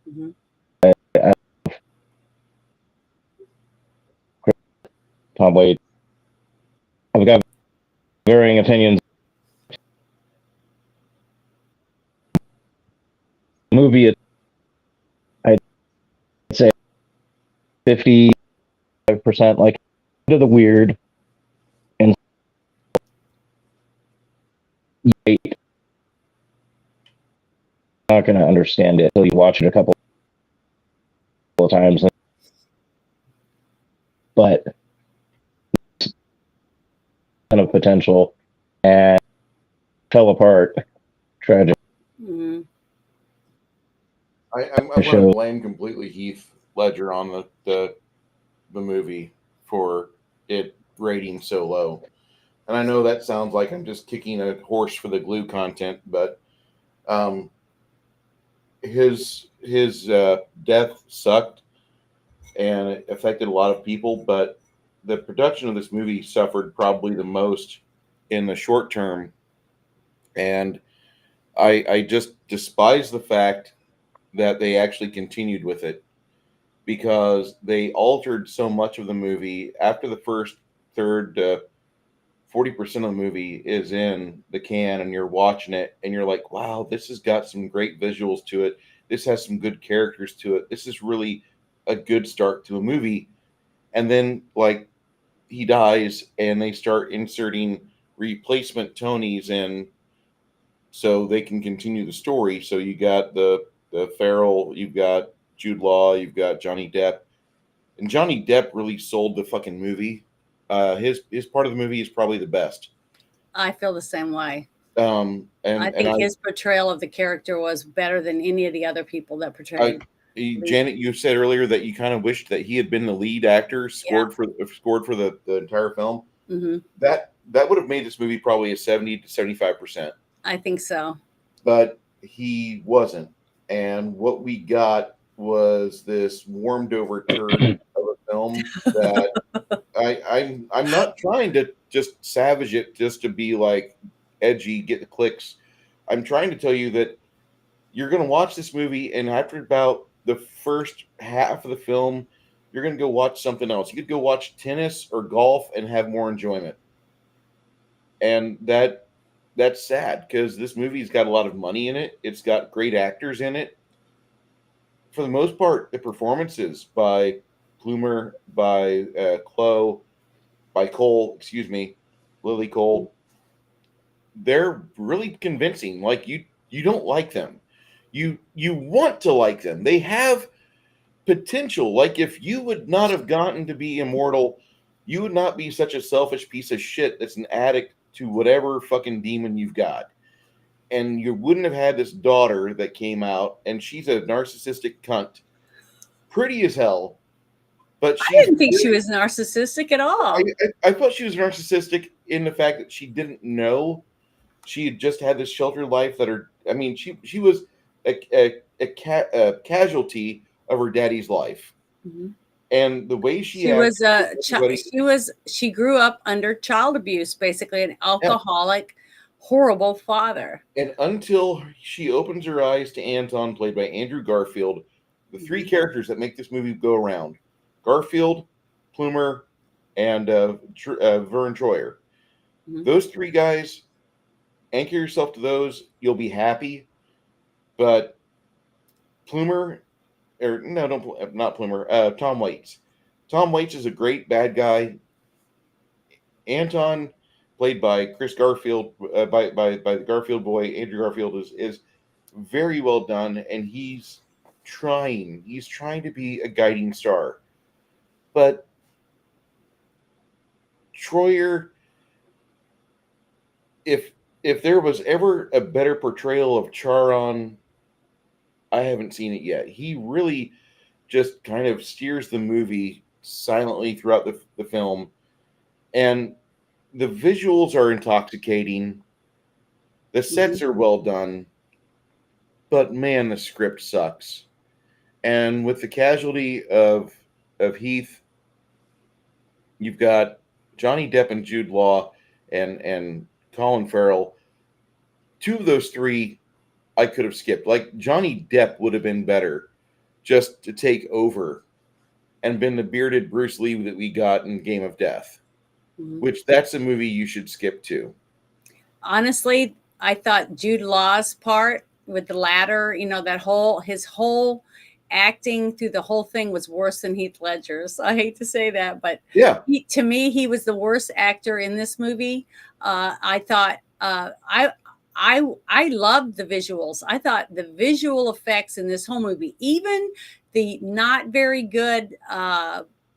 Mm-hmm. Tom Wade. I've got varying opinions. Movie, I'd say 55% like into the weird, and 8. Not going to understand it until you watch it a couple of times. But ton of potential and fell apart. Tragic. Mm-hmm. I'm going to blame completely Heath Ledger on the movie for it rating so low. And I know that sounds like I'm just kicking a horse for the glue content, but his death sucked and it affected a lot of people. But the production of this movie suffered probably the most in the short term, and I just despise the fact that they actually continued with it, because they altered so much of the movie. After the first third, 40% of the movie is in the can, and you're watching it and you're like, wow, this has got some great visuals to it. This has some good characters to it. This is really a good start to a movie. And then, like, he dies and they start inserting replacement Tonys in so they can continue the story. So you got the Farrell, you've got Jude Law, you've got Johnny Depp. And Johnny Depp really sold the fucking movie. His part of the movie is probably the best. I feel the same way. And I think his portrayal of the character was better than any of the other people that portrayed. Janet, you said earlier that you kind of wished that he had been the lead actor, scored for the entire film. Mm-hmm. That would have made this movie probably a 70 to 75%. I think so. But he wasn't. And what we got was this warmed over turd of a film that I'm not trying to just savage it just to be like edgy, get the clicks. I'm trying to tell you that you're going to watch this movie, and after about the first half of the film, you're going to go watch something else. You could go watch tennis or golf and have more enjoyment. And that's sad, because this movie's got a lot of money in it. It's got great actors in it. for the most part, the performances by Plumer, by Chloe, by Cole, excuse me, Lily Cole, they're really convincing. Like you don't like them. You want to like them. They have potential. Like if you would not have gotten to be immortal, you would not be such a selfish piece of shit that's an addict to whatever fucking demon you've got. And you wouldn't have had this daughter that came out, and she's a narcissistic cunt. Pretty as hell, but I she's didn't think she really- was narcissistic at all. I thought she was narcissistic in the fact that she didn't know she had just had this sheltered life that her. I mean, she was a casualty of her daddy's life, Mhm. and the way she She acted was a with everybody- she grew up under child abuse, basically an alcoholic, horrible father. And until she opens her eyes to Anton, played by Andrew Garfield, the three characters that make this movie go around: Garfield, Plumer, and Vern Troyer. Mhm. Those three guys, anchor yourself to those, you'll be happy. But Plumer, or no, not Plumer, Tom Waits. Tom Waits is a great bad guy. Anton, played by Chris Garfield, by the Garfield boy, Andrew Garfield, is very well done, and he's trying to be a guiding star. But Troyer, if there was ever a better portrayal of Charon, I haven't seen it yet. He really just kind of steers the movie silently throughout the film, and the visuals are intoxicating. The sets are well done, but man, the script sucks. And with the casualty of Heath, you've got Johnny Depp and Jude Law and Colin Farrell. Two of those three I could have skipped. Like Johnny Depp would have been better just to take over and been the bearded Bruce Lee that we got in Game of Death, which that's a movie you should skip to. Honestly, I thought Jude Law's part with the ladder, his whole acting through the whole thing was worse than Heath Ledger's. I hate to say that, but yeah, to me, he was the worst actor in this movie. I thought I loved the visuals. I thought the visual effects in this whole movie, even the not very good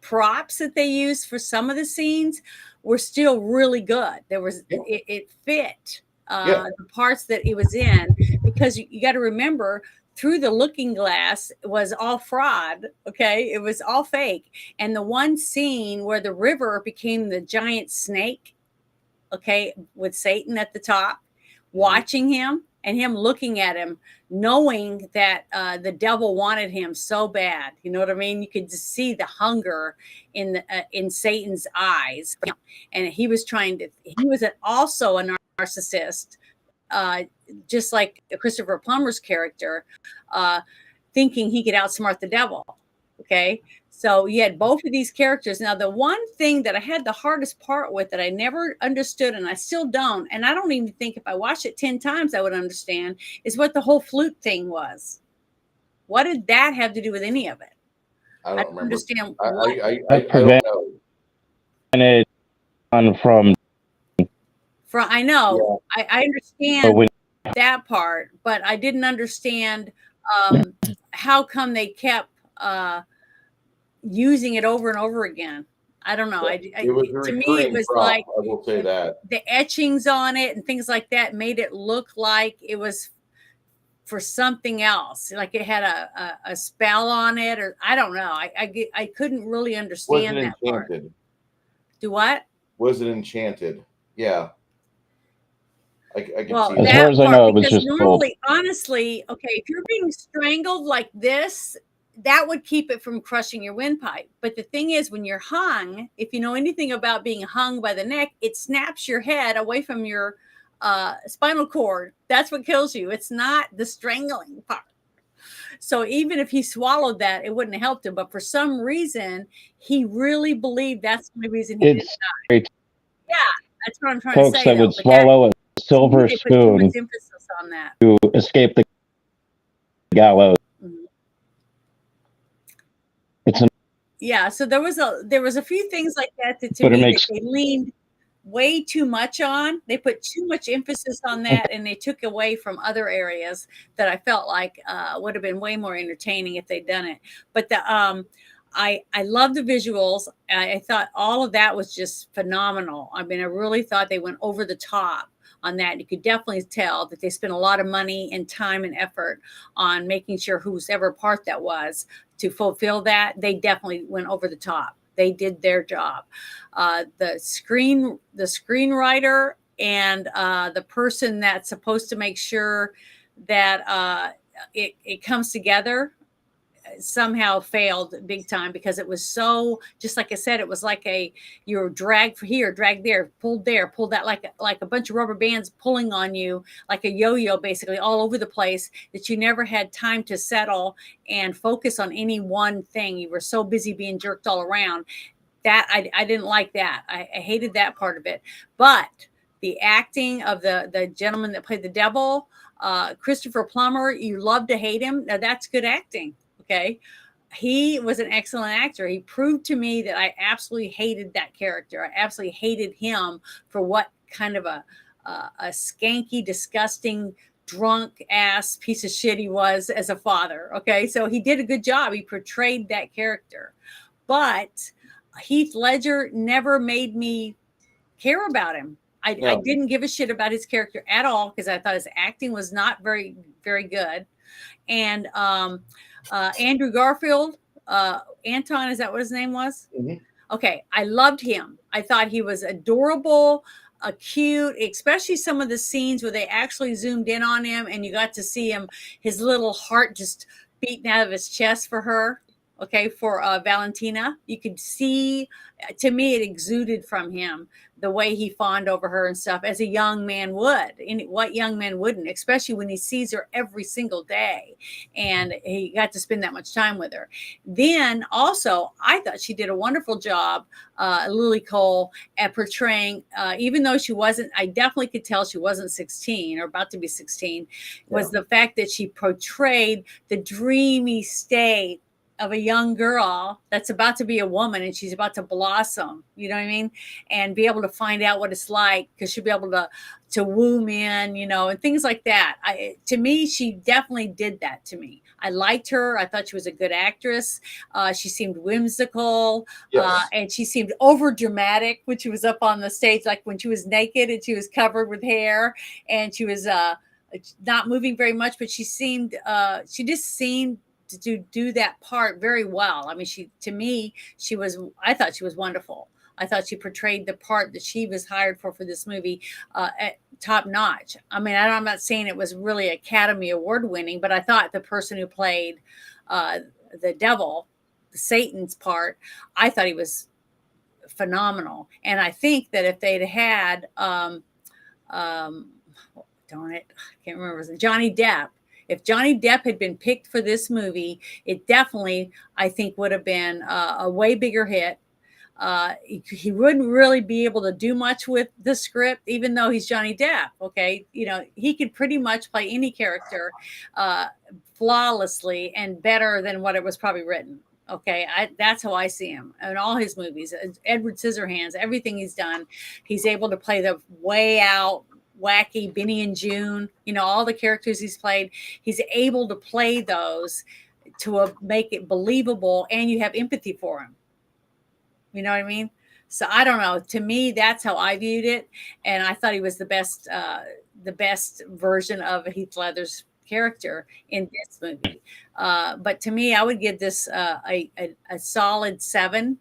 props that they used for some of the scenes, were still really good. It fit the parts that it was in, because you got to remember, through the looking glass was all fraud. Okay, it was all fake. And the one scene where the river became the giant snake, okay, with Satan at the top, watching him and him looking at him, knowing that the devil wanted him so bad. You know what I mean? You could just see the hunger in Satan's eyes, and he was also a narcissist, just like Christopher Plummer's character, thinking he could outsmart the devil. Okay, so you had both of these characters. Now, the one thing that I had the hardest part with, that I never understood, and I still don't, and I don't even think if I watched it 10 times I would understand, is what the whole flute thing was. What did that have to do with any of it? I don't remember. Understand. I don't know. And it from I know. Yeah. I understand that part, but I didn't understand how come they kept using it over and over again. I don't know. It was a to me, recurring it was prop, like, I will say that the etchings on it and things like that made it look like it was for something else, like it had a spell on it, or I don't know. I couldn't really understand that part. Do what? Was it enchanted? Yeah. I can Well, see as that. far as I know, it was just normally, honestly, okay, if you're being strangled like this, that would keep it from crushing your windpipe. But the thing is, when you're hung, if you know anything about being hung by the neck, it snaps your head away from your spinal cord. That's what kills you. It's not the strangling part. So even if he swallowed that, it wouldn't have helped him. But for some reason, he really believed that's the only reason he didn't die. Yeah, that's what I'm trying to say. Folks that would swallow a silver spoon emphasis on that to escape the gallows. It's an, Yeah, so there was a few things like that that to but it me that makes they leaned way too much on. They put too much emphasis on that, and they took away from other areas that I felt like would have been way more entertaining if they'd done it. But I love the visuals. I thought all of that was just phenomenal. I mean, I really thought they went over the top on that. You could definitely tell that they spent a lot of money and time and effort on making sure whoever part that was to fulfill that. They definitely went over the top. They did their job. The screenwriter and the person that's supposed to make sure that it comes together somehow failed big time, because it was so, just like I said, it was like you were dragged here, dragged there, pulled that, like a bunch of rubber bands pulling on you like a yo-yo, basically all over the place, that you never had time to settle and focus on any one thing. You were so busy being jerked all around. That I didn't like that. I hated that part of it. But the acting of the gentleman that played the devil, Christopher Plummer, you love to hate him. Now that's good acting. Okay. He was an excellent actor. He proved to me that I absolutely hated that character. I absolutely hated him for what kind of a skanky, disgusting, drunk ass piece of shit he was as a father. Okay. So he did a good job. He portrayed that character. But Heath Ledger never made me care about him. I didn't give a shit about his character at all, because I thought his acting was not very, very good. And Andrew Garfield, Anton, is that what his name was? Mm-hmm. Okay, I loved him. I thought he was adorable, cute, especially some of the scenes where they actually zoomed in on him and you got to see him, his little heart just beating out of his chest for her. Okay, for Valentina, you could see, to me, it exuded from him the way he fawned over her and stuff, as a young man would. And what young man wouldn't, especially when he sees her every single day and he got to spend that much time with her. Then also, I thought she did a wonderful job, Lily Cole, at portraying, even though she wasn't, I definitely could tell she wasn't 16 or about to be 16, was the fact that she portrayed the dreamy state of a young girl that's about to be a woman, and she's about to blossom, you know what I mean? And be able to find out what it's like, because she'll be able to woo men, and things like that. To me, she definitely did that to me. I liked her. I thought she was a good actress. She seemed whimsical, Yes. and she seemed over dramatic when she was up on the stage, like when she was naked and she was covered with hair and she was not moving very much, but she just seemed to do that part very well. I mean, I thought she was wonderful. I thought she portrayed the part that she was hired for this movie at top notch. I mean, I'm not saying it was really Academy Award winning, but I thought the person who played the devil, Satan's part, I thought he was phenomenal. And I think that if they'd had, darn it, I can't remember, Johnny Depp. If Johnny Depp had been picked for this movie, it definitely, I think, would have been a way bigger hit. He wouldn't really be able to do much with the script, even though he's Johnny Depp. Okay, he could pretty much play any character flawlessly and better than what it was probably written. Okay, that's how I see him in all his movies. Edward Scissorhands, everything he's done, he's able to play the way out, wacky Benny and June, all the characters he's played, he's able to play those to make it believable, and you have empathy for him. You know what I mean? So I don't know. To me, that's how I viewed it, and I thought he was the best version of Heath Ledger's character in this movie. But to me, I would give this a solid 7,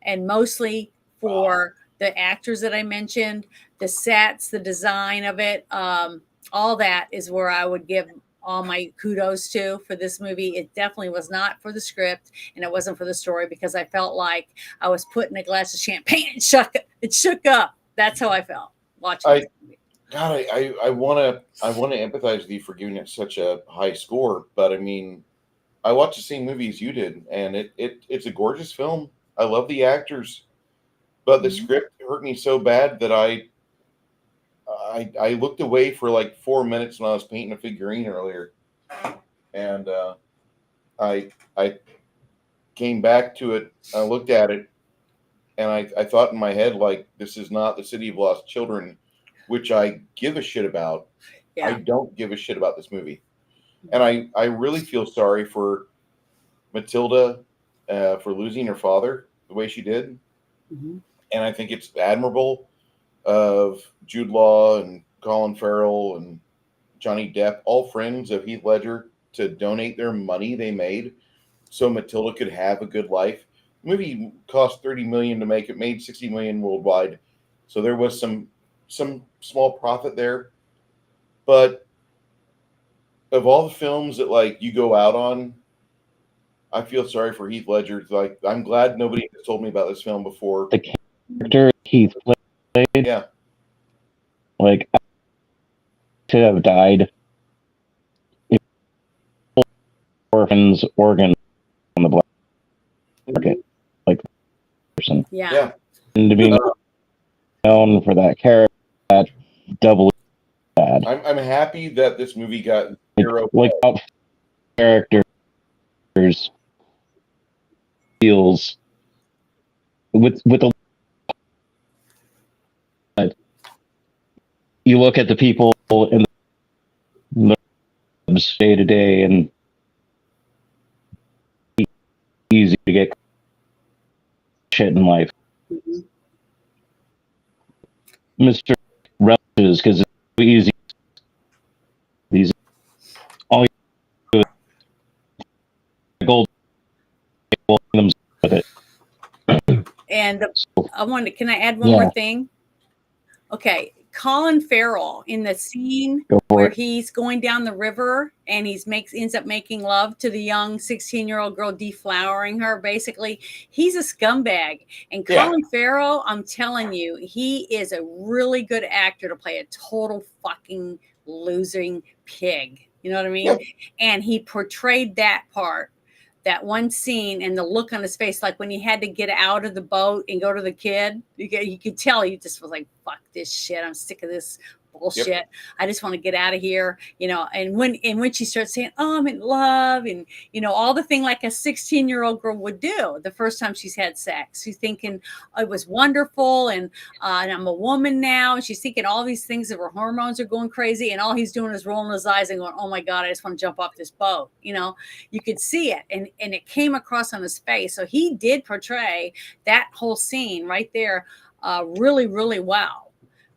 and mostly for the actors that I mentioned, the sets, the design of it, all that is where I would give all my kudos to for this movie. It definitely was not for the script, and it wasn't for the story, because I felt like I was put in a glass of champagne and shook up. That's how I felt watching this movie. God, I want to empathize with you for giving it such a high score, but I mean, I watched the same movie as you did, and it's a gorgeous film. I love the actors, but the script hurt me so bad that I looked away for like 4 minutes when I was painting a figurine earlier, and I came back to it, I looked at it, and I thought in my head, like, this is not the City of Lost Children, which I give a shit about. Yeah. I don't give a shit about this movie. And I really feel sorry for Matilda for losing her father the way she did. Mm-hmm. And I think it's admirable of Jude Law and Colin Farrell and Johnny Depp, all friends of Heath Ledger, to donate their money they made so Matilda could have a good life. The movie cost $30 million to make. It made $60 million worldwide. So there was some small profit there. But of all the films that like you go out on, I feel sorry for Heath Ledger. Like, I'm glad nobody has told me about this film before. The character Heath played, Yeah. like, should have died. Orphans organ on the black market, like person. Yeah. And to be known for that character, that doubly bad. I'm happy that this movie got zero. Like out characters deals with the. You look at the people in the day to day, and easy to get shit in life. Mm-hmm. Mr. Relishes, because it's so easy. These all you do gold with it. And can I add one more thing? Okay, Colin Farrell in the scene where he's going down the river and ends up making love to the young 16-year-old girl, deflowering her. Basically, he's a scumbag. And Colin Farrell, I'm telling you, he is a really good actor to play a total fucking losing pig. You know what I mean? Yep. And he portrayed that part. That one scene and the look on his face, like when he had to get out of the boat and go to the kid, you could tell he just was like, fuck this shit. I'm sick of this bullshit. Yep. I just want to get out of here, you know. And when she starts saying, oh, I'm in love, and you know, all the thing like a 16-year-old girl would do the first time she's had sex. She's thinking it was wonderful, and I'm a woman now, and she's thinking all these things of her hormones are going crazy, and all he's doing is rolling his eyes and going, oh my God, I just want to jump off this boat. You know, you could see it, and it came across on his face. So he did portray that whole scene right there really, really well.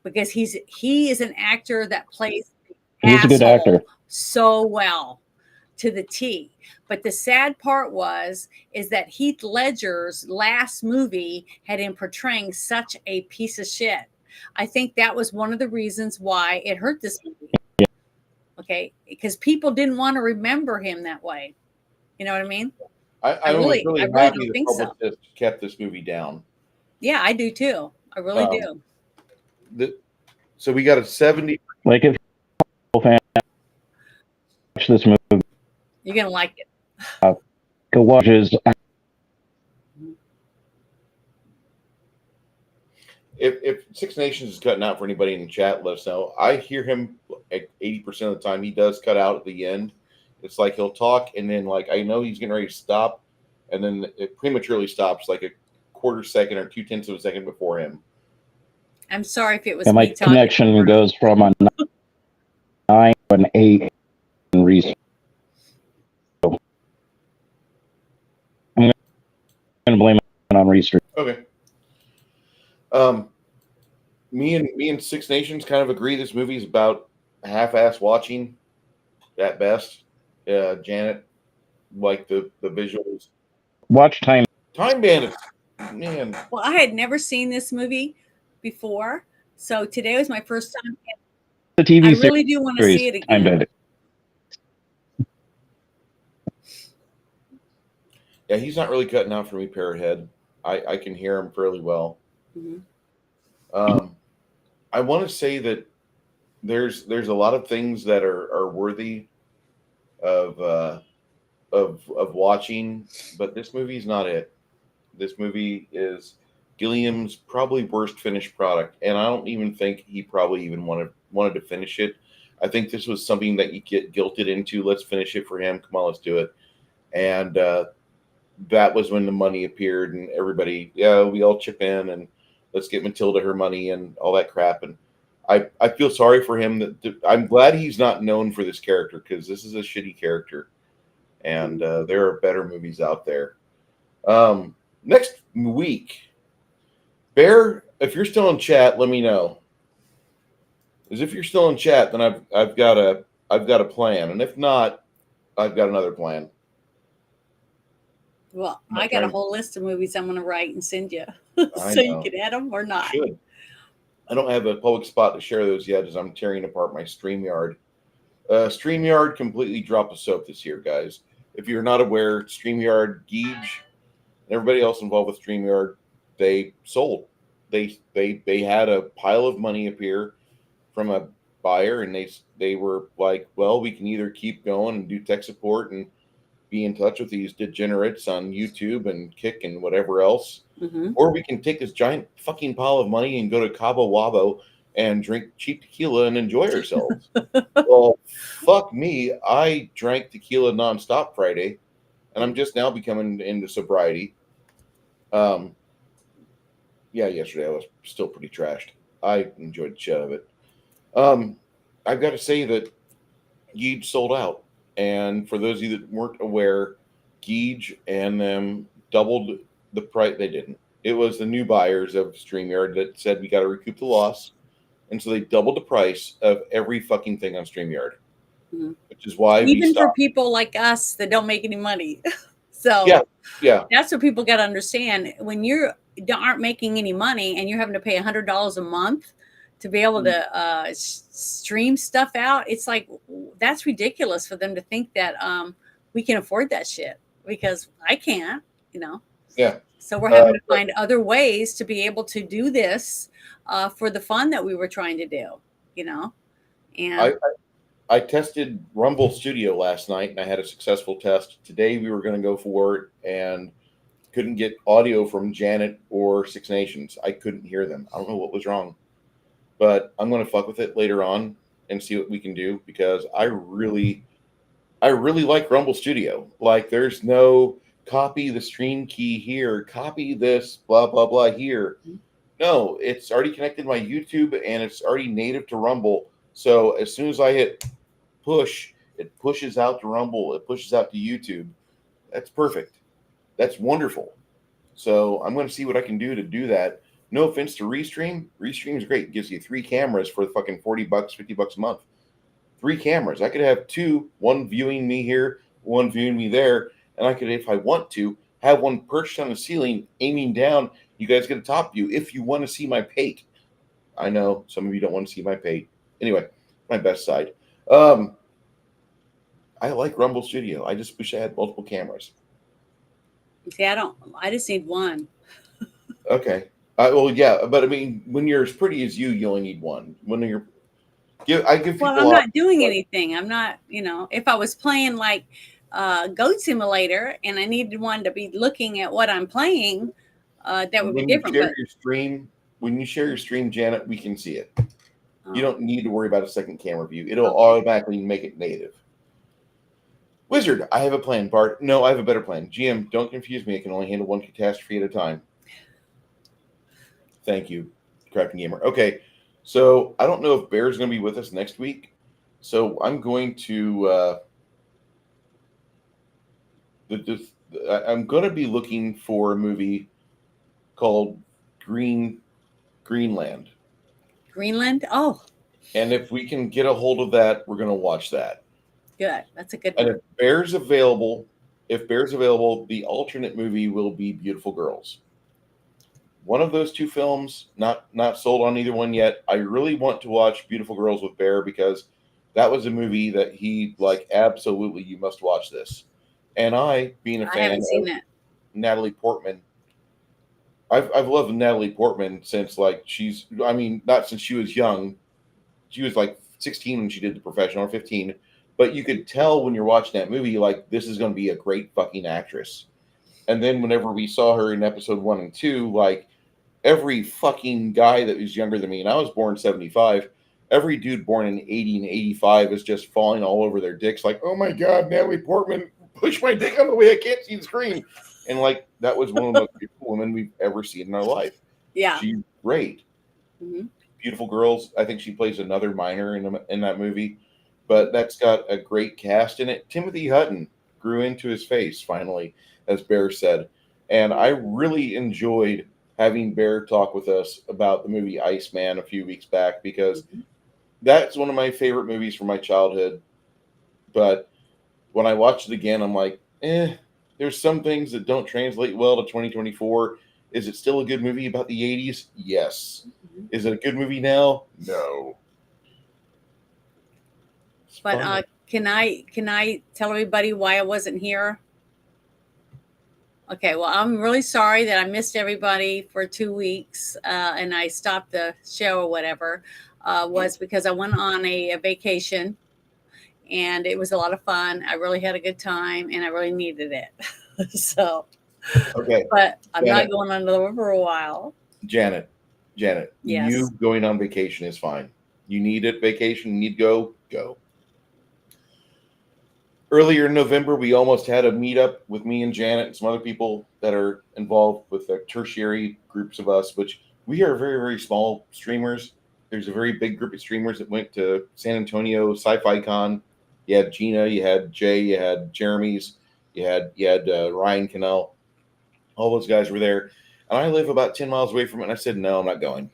Because he is an actor that plays he's a good actor so well to the T. But the sad part is that Heath Ledger's last movie had him portraying such a piece of shit. I think that was one of the reasons why it hurt this movie. Yeah. Okay, because people didn't want to remember him that way. You know what I mean? I really happy the publicist kept this movie down. Yeah, I do too. I really do. So we got a 70. Like if fan watch this movie, you're gonna like it. Go watch his. If Six Nations is cutting out for anybody in the chat, let us know. I hear him like 80% of the time. He does cut out at the end. It's like he'll talk and then like I know he's getting ready to stop, and then it prematurely stops like a quarter second or 0.2 of a second before him. I'm sorry if it was. And my connection goes from a 9 to an 8 in research. So I'm going to blame it on research. Okay. Me and Six Nations kind of agree this movie is about half-ass watching at best. Janet, like the visuals. Watch Time Bandits. Man. Well, I had never seen this movie before, so today was my first time. The TV I really do want to see it again. Yeah, he's not really cutting out for me, Parrothead. I can hear him fairly well. Mm-hmm. I want to say that there's a lot of things that are worthy of watching, but this movie's not it. This movie is Gilliam's probably worst finished product, and I don't even think he probably even wanted to finish it. I think this was something that you get guilted into. Let's finish it for him. Come on, let's do it. And that was when the money appeared, and everybody, yeah, we all chip in and let's get Matilda her money and all that crap. And I feel sorry for him. I'm glad he's not known for this character, because this is a shitty character, and there are better movies out there. Next week, Bear, if you're still in chat, let me know. Because if you're still in chat, then I've got a plan, and if not, I've got another plan. Well, I got a whole list of movies I'm going to write and send you, I so you know. can add them or not. Should. I don't have a public spot to share those yet, as I'm tearing apart my StreamYard. StreamYard completely dropped the soap this year, guys. If you're not aware, StreamYard, Geege, and everybody else involved with StreamYard, they sold. They had a pile of money appear from a buyer, and they were like, well, we can either keep going and do tech support and be in touch with these degenerates on YouTube and Kick and whatever else, or we can take this giant fucking pile of money and go to Cabo Wabo and drink cheap tequila and enjoy ourselves. Well, fuck me. I drank tequila nonstop Friday, and I'm just now becoming into sobriety. Yeah, yesterday I was still pretty trashed. I enjoyed the shit of it. I've got to say that Geege sold out. And for those of you that weren't aware, Geege and them doubled the price. They didn't. It was the new buyers of StreamYard that said we got to recoup the loss. And so they doubled the price of every fucking thing on StreamYard, which is why even for people like us that don't make any money. So yeah, that's what people got to understand. When you aren't making any money and you're having to pay $100 a month to be able to stream stuff out, it's like, that's ridiculous for them to think that we can afford that shit, because I can't, Yeah. So we're having to find other ways to be able to do this for the fun that we were trying to do, And I tested Rumble Studio last night, and I had a successful test. Today we were going to go for it and couldn't get audio from Janet or Six Nations. I couldn't hear them. I don't know what was wrong, but I'm going to fuck with it later on and see what we can do, because I really like Rumble Studio. Like, there's no copy the stream key here, copy this, blah, blah, blah here. No, it's already connected to my YouTube, and it's already native to Rumble. So as soon as I hit push, it pushes out to Rumble, it pushes out to YouTube. That's perfect. That's wonderful. So I'm going to see what I can do to do that. No offense to Restream. Restream is great. It gives you 3 cameras for fucking $40, $50 a month. 3 cameras. I could have 2, one viewing me here, one viewing me there, and I could, if I want to, have one perched on the ceiling, aiming down. You guys get a top view if you want to see my pate. I know some of you don't want to see my pate. Anyway, my best side. I like Rumble Studio. I just wish I had multiple cameras. See, I just need one. Okay. Well, yeah, but I mean, when you're as pretty as you only need one. When you're, I give people. Well, I'm not doing anything. I'm not, if I was playing like Goat Simulator and I needed one to be looking at what I'm playing, that would be different. When you share your stream, Janet, we can see it. You don't need to worry about a second camera view. It'll automatically make it native. Wizard, I have a plan. Bart, no, I have a better plan. GM, don't confuse me. I can only handle one catastrophe at a time. Thank you, Crafting Gamer. Okay, so I don't know if Bear's going to be with us next week. So I'm going to I'm going to be looking for a movie called Greenland. Greenland? Oh. And if we can get a hold of that, we're going to watch that. Good. That's a good one. And if Bear's available, the alternate movie will be Beautiful Girls. One of those 2 films, not sold on either one yet. I really want to watch Beautiful Girls with Bear, because that was a movie that he like, absolutely, you must watch this. And I, being a fan, I haven't seen it. Natalie Portman. I've loved Natalie Portman since not since she was young. She was like 16 when she did The Professional, or 15. But you could tell when you're watching that movie, like, this is going to be a great fucking actress. And then whenever we saw her in episode 1 and 2, like, every fucking guy that was younger than me, and I was born 75, every dude born in 80 and 85 is just falling all over their dicks like, oh my God, Natalie Portman, push my dick out of the way, I can't see the screen. And like that was one of the most beautiful women we've ever seen in our life. Yeah. She's great. Mhm. Beautiful Girls. I think she plays another minor in that movie, but that's got a great cast in it. Timothy Hutton grew into his face finally, as Bear said, and I really enjoyed having Bear talk with us about the movie Iceman a few weeks back because Mhm. that's one of my favorite movies from my childhood. But when I watched it again, I'm like, there's some things that don't translate well to 2024. Is it still a good movie about the 80s? Yes. Mhm. Is it a good movie now? No. It's But fun. can I tell everybody why I wasn't here? Okay, well, I'm really sorry that I missed everybody for 2 weeks, and I stopped the show or whatever. Was because I went on a vacation, and it was a lot of fun. I really had a good time, and I really needed it. So, Okay, but I'm not Janet, going on the river for a while. Janet, Janet, you Yes. going on vacation is fine. You need it, vacation, you need to go, go. Earlier in November, we almost had a meetup with me and Janet and some other people that are involved with the tertiary groups of us, which we are very, very small streamers. There's a very big group of streamers that went to San Antonio Sci-Fi Con. You had Gina, you had Jay, you had Jeremy's, you had Ryan Cannell. All those guys were there, and I live about 10 miles away from it. And I said, no, I'm not going.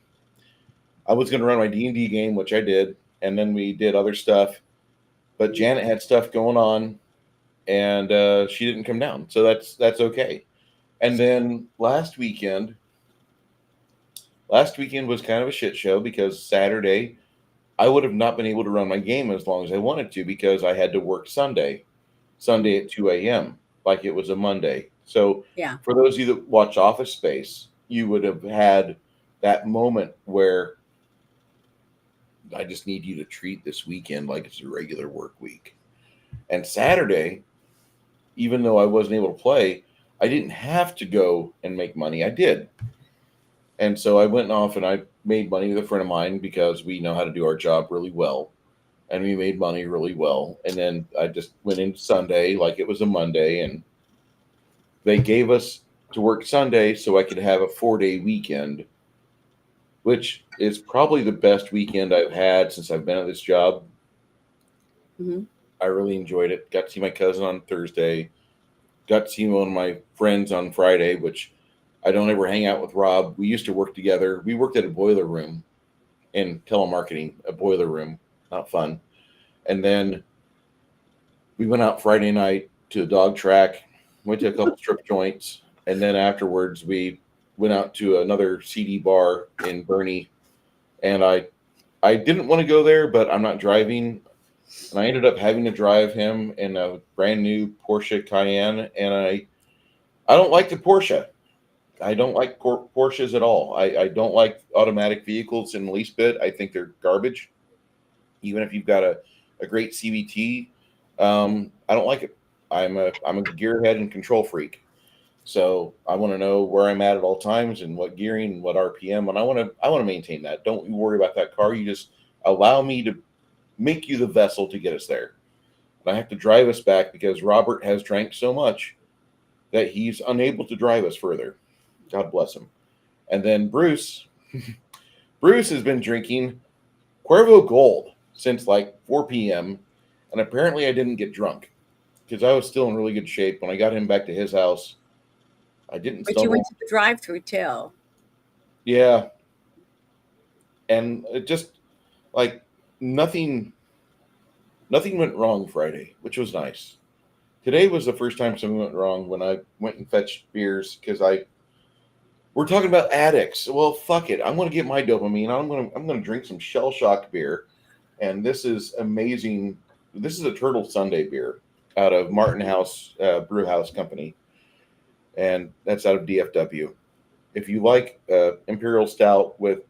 I was going to run my D&D game, which I did, and then we did other stuff. But Janet had stuff going on, and she didn't come down, so that's okay. And then last weekend was kind of a shit show because Saturday I would have not been able to run my game as long as I wanted to because I had to work Sunday at 2 a.m. like it was a Monday. So Yeah. for those of you that watch Office Space, you would have had that moment where I just need you to treat this weekend like it's a regular work week. And Saturday, even though I wasn't able to play, I didn't have to go and make money. I did. And so I went off and I made money with a friend of mine because we know how to do our job really well. And we made money really well. And then I just went into Sunday like it was a Monday. And they gave us to work Sunday so I could have a 4-day weekend, which is probably the best weekend I've had since I've been at this job. Hmm. I really enjoyed it. Got to see my cousin on Thursday. Got to see one of my friends on Friday, which I don't ever hang out with Rob. We used to work together. We worked at a boiler room in telemarketing, a boiler room, not fun. And then we went out Friday night to the dog track, went to a couple strip joints, and then afterwards we went out to another CD bar in Bernie. And I didn't want to go there, but I'm not driving, and I ended up having to drive him in a brand new Porsche Cayenne, and I don't like the Porsche. I don't like Porsches at all. I don't like automatic vehicles in the least bit. I think they're garbage. Even if you've got a great CVT, I don't like it. I'm a gearhead and control freak. So I want to know where I'm at all times and what gearing and what RPM, and I want to maintain that. Don't you worry about that car. You just allow me to make you the vessel to get us there. And I have to drive us back because Robert has drank so much that he's unable to drive us further. God bless him. And then Bruce has been drinking Cuervo Gold since like 4 p.m. And apparently I didn't get drunk because I was still in really good shape. When I got him back to his house, I didn't But you stumble. went to the drive-through too. Yeah. And it just like nothing went wrong Friday, which was nice. Today was the first time something went wrong when I went and fetched beers because we're talking about addicts. Well, fuck it. I'm going to get my dopamine. I'm going to drink some Shell Shock beer, and this is amazing. This is a Turtle Sunday beer out of Martin House Brew House Company, and that's out of DFW. If you like Imperial Stout with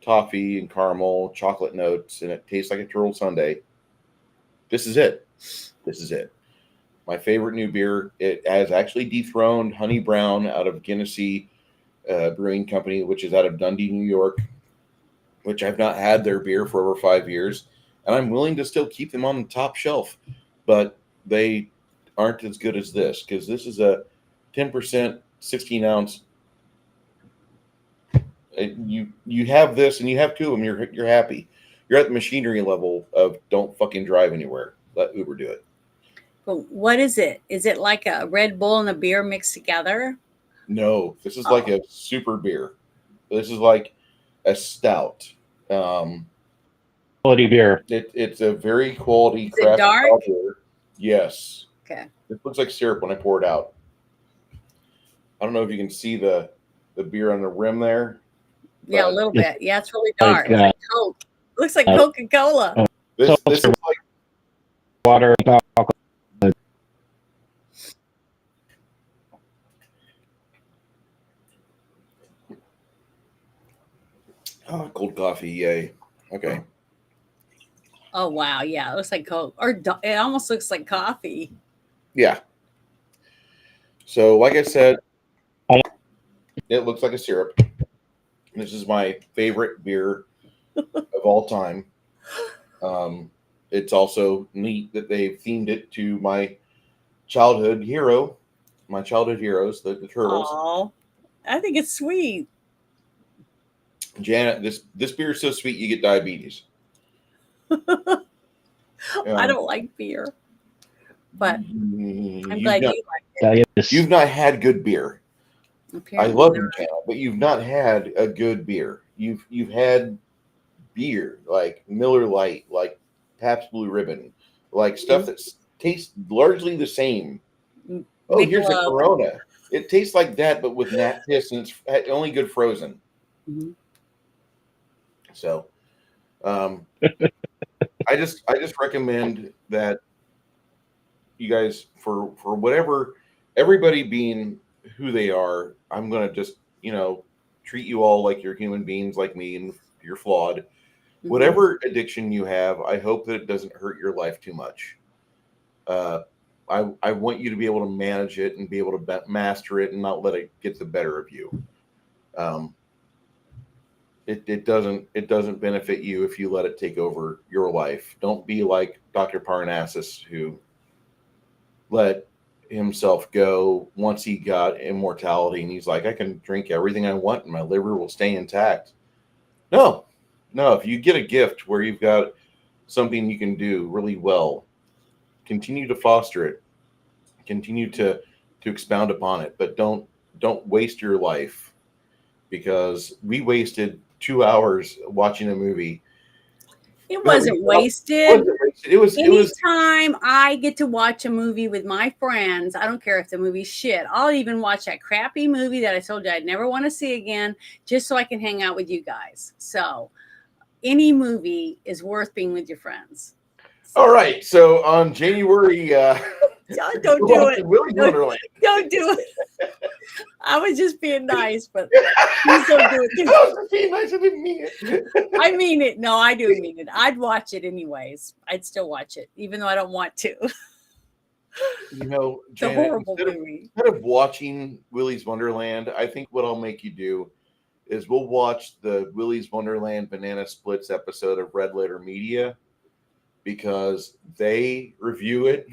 toffee and caramel, chocolate notes, and it tastes like a Turtle Sunday, this is it. This is it. My favorite new beer. It has actually dethroned Honey Brown out of Guinnessy Brewing Company, which is out of Dundee, New York, which I've not had their beer for over 5 years. And I'm willing to still keep them on the top shelf, but they aren't as good as this because this is 10%, 16 ounce. You have this, and you have two of them. You're happy. You're at the machinery level of don't fucking drive anywhere. Let Uber do it. But what is it? Is it like a Red Bull and a beer mixed together? No, this is like a super beer. This is like a stout. Quality beer. It's a very quality Is it craft dark? beer. Yes. Okay. It looks like syrup when I pour it out. I don't know if you can see the beer on the rim there. Yeah, a little bit. Yeah, it's really dark. It's like Coke. Looks like Coca-Cola. This is like water. cold coffee. Yay. Okay. Oh wow, yeah, it looks like Coke, or it almost looks like coffee. Yeah. So, like I said, it looks like a syrup. This is my favorite beer of all time. It's also neat that they've themed it to my childhood heroes, the turtles. Oh, I think it's sweet. Janet, this beer is so sweet you get diabetes. I don't like beer, but I'm glad you like it. You've not had good beer. Apparently I love you, Janet, but you've not had a good beer. You've had beer like Miller Lite, like Pabst Blue Ribbon, like stuff that tastes largely the same. Oh, here's a Corona. It tastes like that, but with nat piss, and it's only good frozen. Mm-hmm. So, I just recommend that you guys, for whatever, everybody being who they are, I'm gonna just treat you all like you're human beings like me, and you're flawed. Mm-hmm. Whatever addiction you have, I hope that it doesn't hurt your life too much. I want you to be able to manage it and be able to master it and not let it get the better of you. It doesn't benefit you if you let it take over your life. Don't be like Dr. Parnassas, who let himself go once he got immortality, and he's like, I can drink everything I want and my liver will stay intact. No, if you get a gift where you've got something you can do really well, continue to foster it, continue to expound upon it, but don't waste your life, because we wasted 2 hours watching a movie. It wasn't wasted. It was. Anytime I get to watch a movie with my friends, I don't care if the movie's shit. I'll even watch that crappy movie that I told you I'd never want to see again, just so I can hang out with you guys. So any movie is worth being with your friends. So. All right. So on January, don't do it. Don't do it. I was just being nice, but please don't do it. I was being nice. I didn't mean it. I mean it. No, I do mean it. I'd watch it anyways. I'd still watch it, even though I don't want to. Janet, it's a horrible movie. Instead of watching Willy's Wonderland, I think what I'll make you do is we'll watch the Willy's Wonderland Banana Splits episode of Red Letter Media, because they review it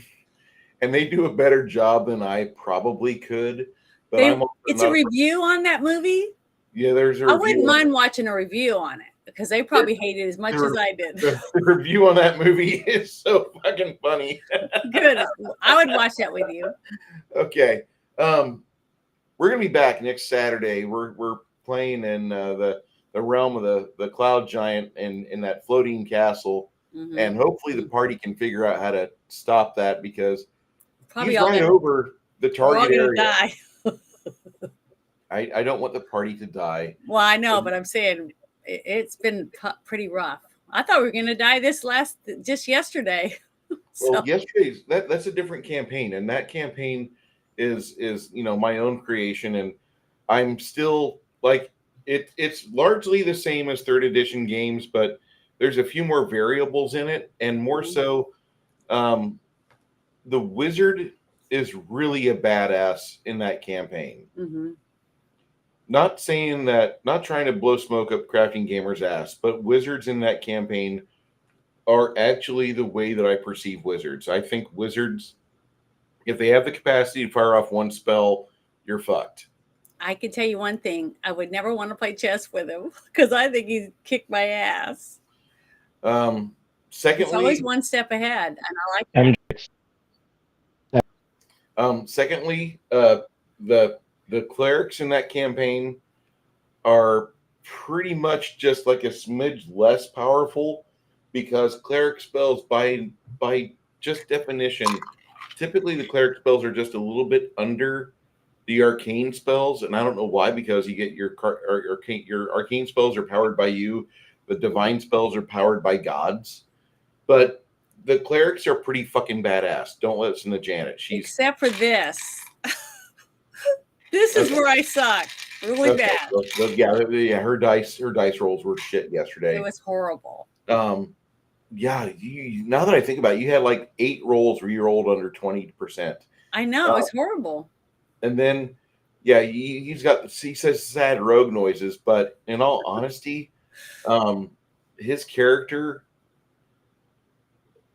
and they do a better job than I probably could. But it's a review on that movie? Yeah, there's a review. I wouldn't mind watching a review on it, because they probably hate it as much as I did. The review on that movie is so fucking funny. Good. I would watch that with you. Okay. We're gonna be back next Saturday. We're playing in the realm of the Cloud Giant in that floating castle. Mm-hmm. And hopefully the party can figure out how to stop that, because probably he's right over the target area. Die. I don't want the party to die. Well, I know, but I'm saying it's been pretty rough. I thought we were going to die just yesterday. So. Well, yesterday's that's a different campaign, and that campaign is my own creation, and I'm still like it's largely the same as 3rd edition games, but there's a few more variables in it, and more so, the wizard is really a badass in that campaign. Mm-hmm. Not saying that, not trying to blow smoke up Crafting Gamer's ass, but wizards in that campaign are actually the way that I perceive wizards. I think wizards, if they have the capacity to fire off one spell you're fucked. I can tell you one thing. I would never want to play chess with him because I think he'd kick my ass. He's always Secondly, one step ahead, and I like that. secondly, the clerics in that campaign are pretty much just like a smidge less powerful, because cleric spells by just definition, typically the cleric spells are just a little bit under the arcane spells, and I don't know why, because you get your arcane spells are powered by you, the divine spells are powered by gods, but the clerics are pretty fucking badass. Don't listen to Janet. Except for this. This is where I suck really bad. Yeah, her dice rolls were shit yesterday. It was horrible. Yeah, now that I think about it, you had like 8 rolls where you rolled under 20%. I know, it's horrible. And then, yeah, he says sad rogue noises, but in all honesty, his character,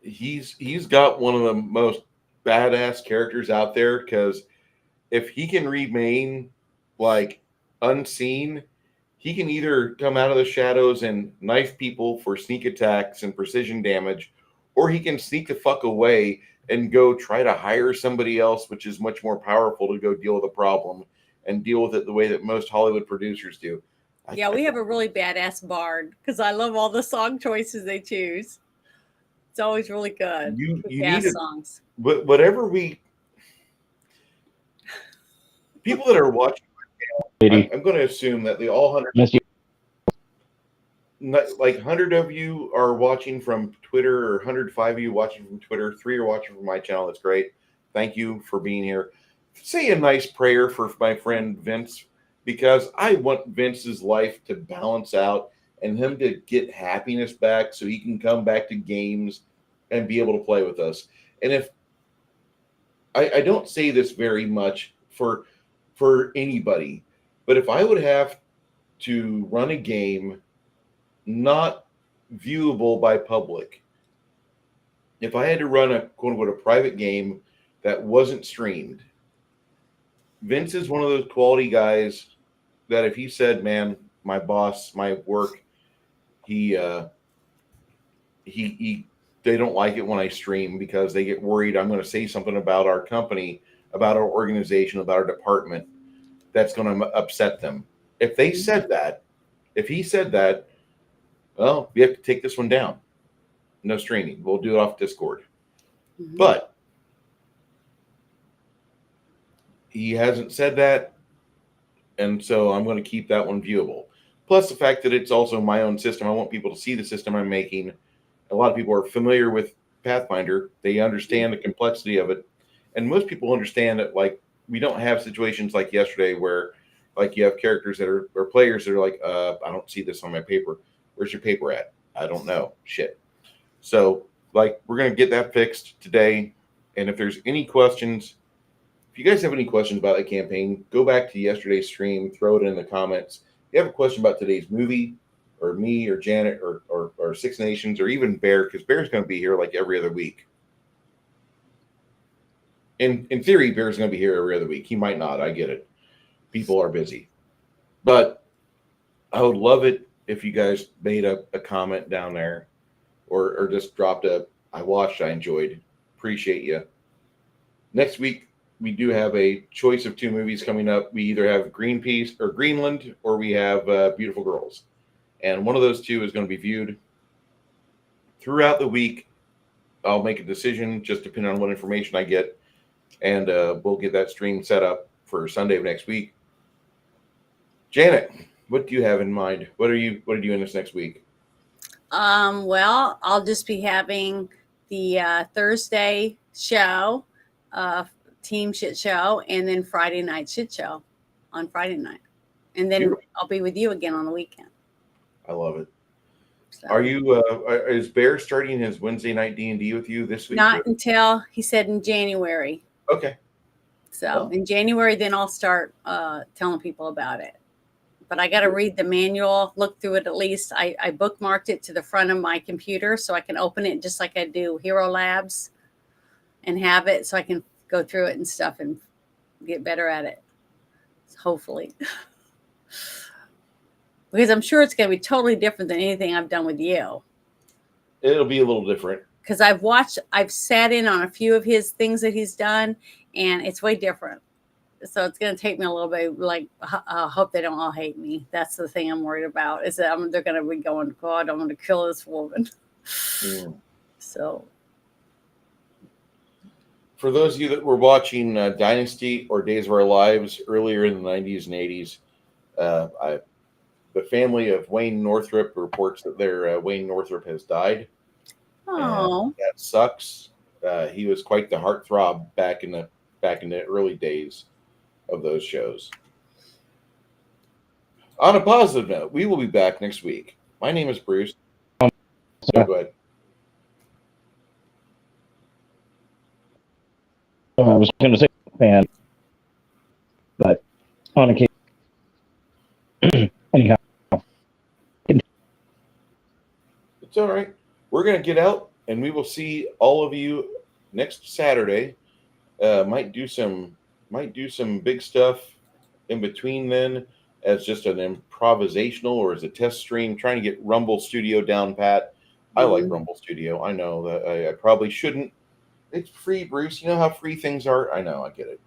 he's got one of the most badass characters out there, because if he can remain like unseen, he can either come out of the shadows and knife people for sneak attacks and precision damage, or he can sneak the fuck away and go try to hire somebody else, which is much more powerful, to go deal with the problem and deal with it the way that most Hollywood producers do. Yeah, we have a really badass bard, because I love all the song choices they choose. It's always really good. You need songs. But whatever people that are watching, I'm going to assume that the all 100, like 100 of you are watching from Twitter, or 105 of you watching from Twitter, 3 are watching from my channel. That's great. Thank you for being here. Say a nice prayer for my friend Vince, because I want Vince's life to balance out and him to get happiness back, so he can come back to games and be able to play with us. And if I don't say this very much for anybody, but if I would have to run a game not viewable by public, if I had to run a quote unquote a private game that wasn't streamed, Vince is one of those quality guys that if he said, man, my boss, my work, they don't like it when I stream, because they get worried I'm going to say something about our company, about our organization, about our department that's going to upset them. If he said that, well, we have to take this one down. No streaming. We'll do it off Discord. Mm-hmm. But he hasn't said that, and so I'm going to keep that one viewable. Plus the fact that it's also my own system. I want people to see the system I'm making. A lot of people are familiar with Pathfinder. They understand the complexity of it. And most people understand that, like, we don't have situations like yesterday where, like, you have characters that are, or players that are like, I don't see this on my paper. Where's your paper at? I don't know. Shit. So, like, we're going to get that fixed today. And if there's any questions, if you guys have any questions about the campaign, go back to yesterday's stream, throw it in the comments. If you have a question about today's movie, or me, or Janet, or Six Nations, or even Bear, because Bear's going to be here like every other week. In theory, Bear's going to be here every other week. He might not. I get it. People are busy. But I would love it if you guys made a comment down there, or just dropped I watched, I enjoyed. Appreciate you. Next week, we do have a choice of 2 movies coming up. We either have Greenpeace or Greenland, or we have Beautiful Girls. And one of those 2 is going to be viewed throughout the week. I'll make a decision just depending on what information I get. And we'll get that stream set up for Sunday of next week. Janet, what do you have in mind? What are you doing this next week? Well, I'll just be having the Thursday show, Team Shit Show, and then Friday night Shit Show on Friday night. And then I'll be with you again on the weekend. I love it. So. Are you? Is Bear starting his Wednesday night D&D with you this week? Not until, he said, in January. Okay. So in January, then I'll start telling people about it. But I got to read the manual, look through it at least. I bookmarked it to the front of my computer so I can open it just like I do Hero Labs, and have it so I can go through it and stuff and get better at it. hopefully. Because I'm sure it's going to be totally different than anything I've done with you. It'll be a little different. Because I've sat in on a few of his things that he's done, and it's way different. So it's going to take me a little bit. Like, I hope they don't all hate me. That's the thing I'm worried about. Is that they're going to be going, God, I'm going to kill this woman. So, for those of you that were watching Dynasty or Days of Our Lives earlier in the 90s and 80s, the family of Wayne Northrup reports that their Wayne Northrup has died. oh, That sucks. He was quite the heartthrob back in the early days of those shows. On a positive note, we will be back next week. My name is Bruce. Go ahead. I was going to say fan, but on occasion, anyhow. It's all right. We're going to get out, and we will see all of you next Saturday. Might do some big stuff in between then, as just an improvisational or as a test stream, trying to get Rumble Studio down pat. I like Rumble Studio. I know that I probably shouldn't. It's free, Bruce. You know how free things are. I know. I get it.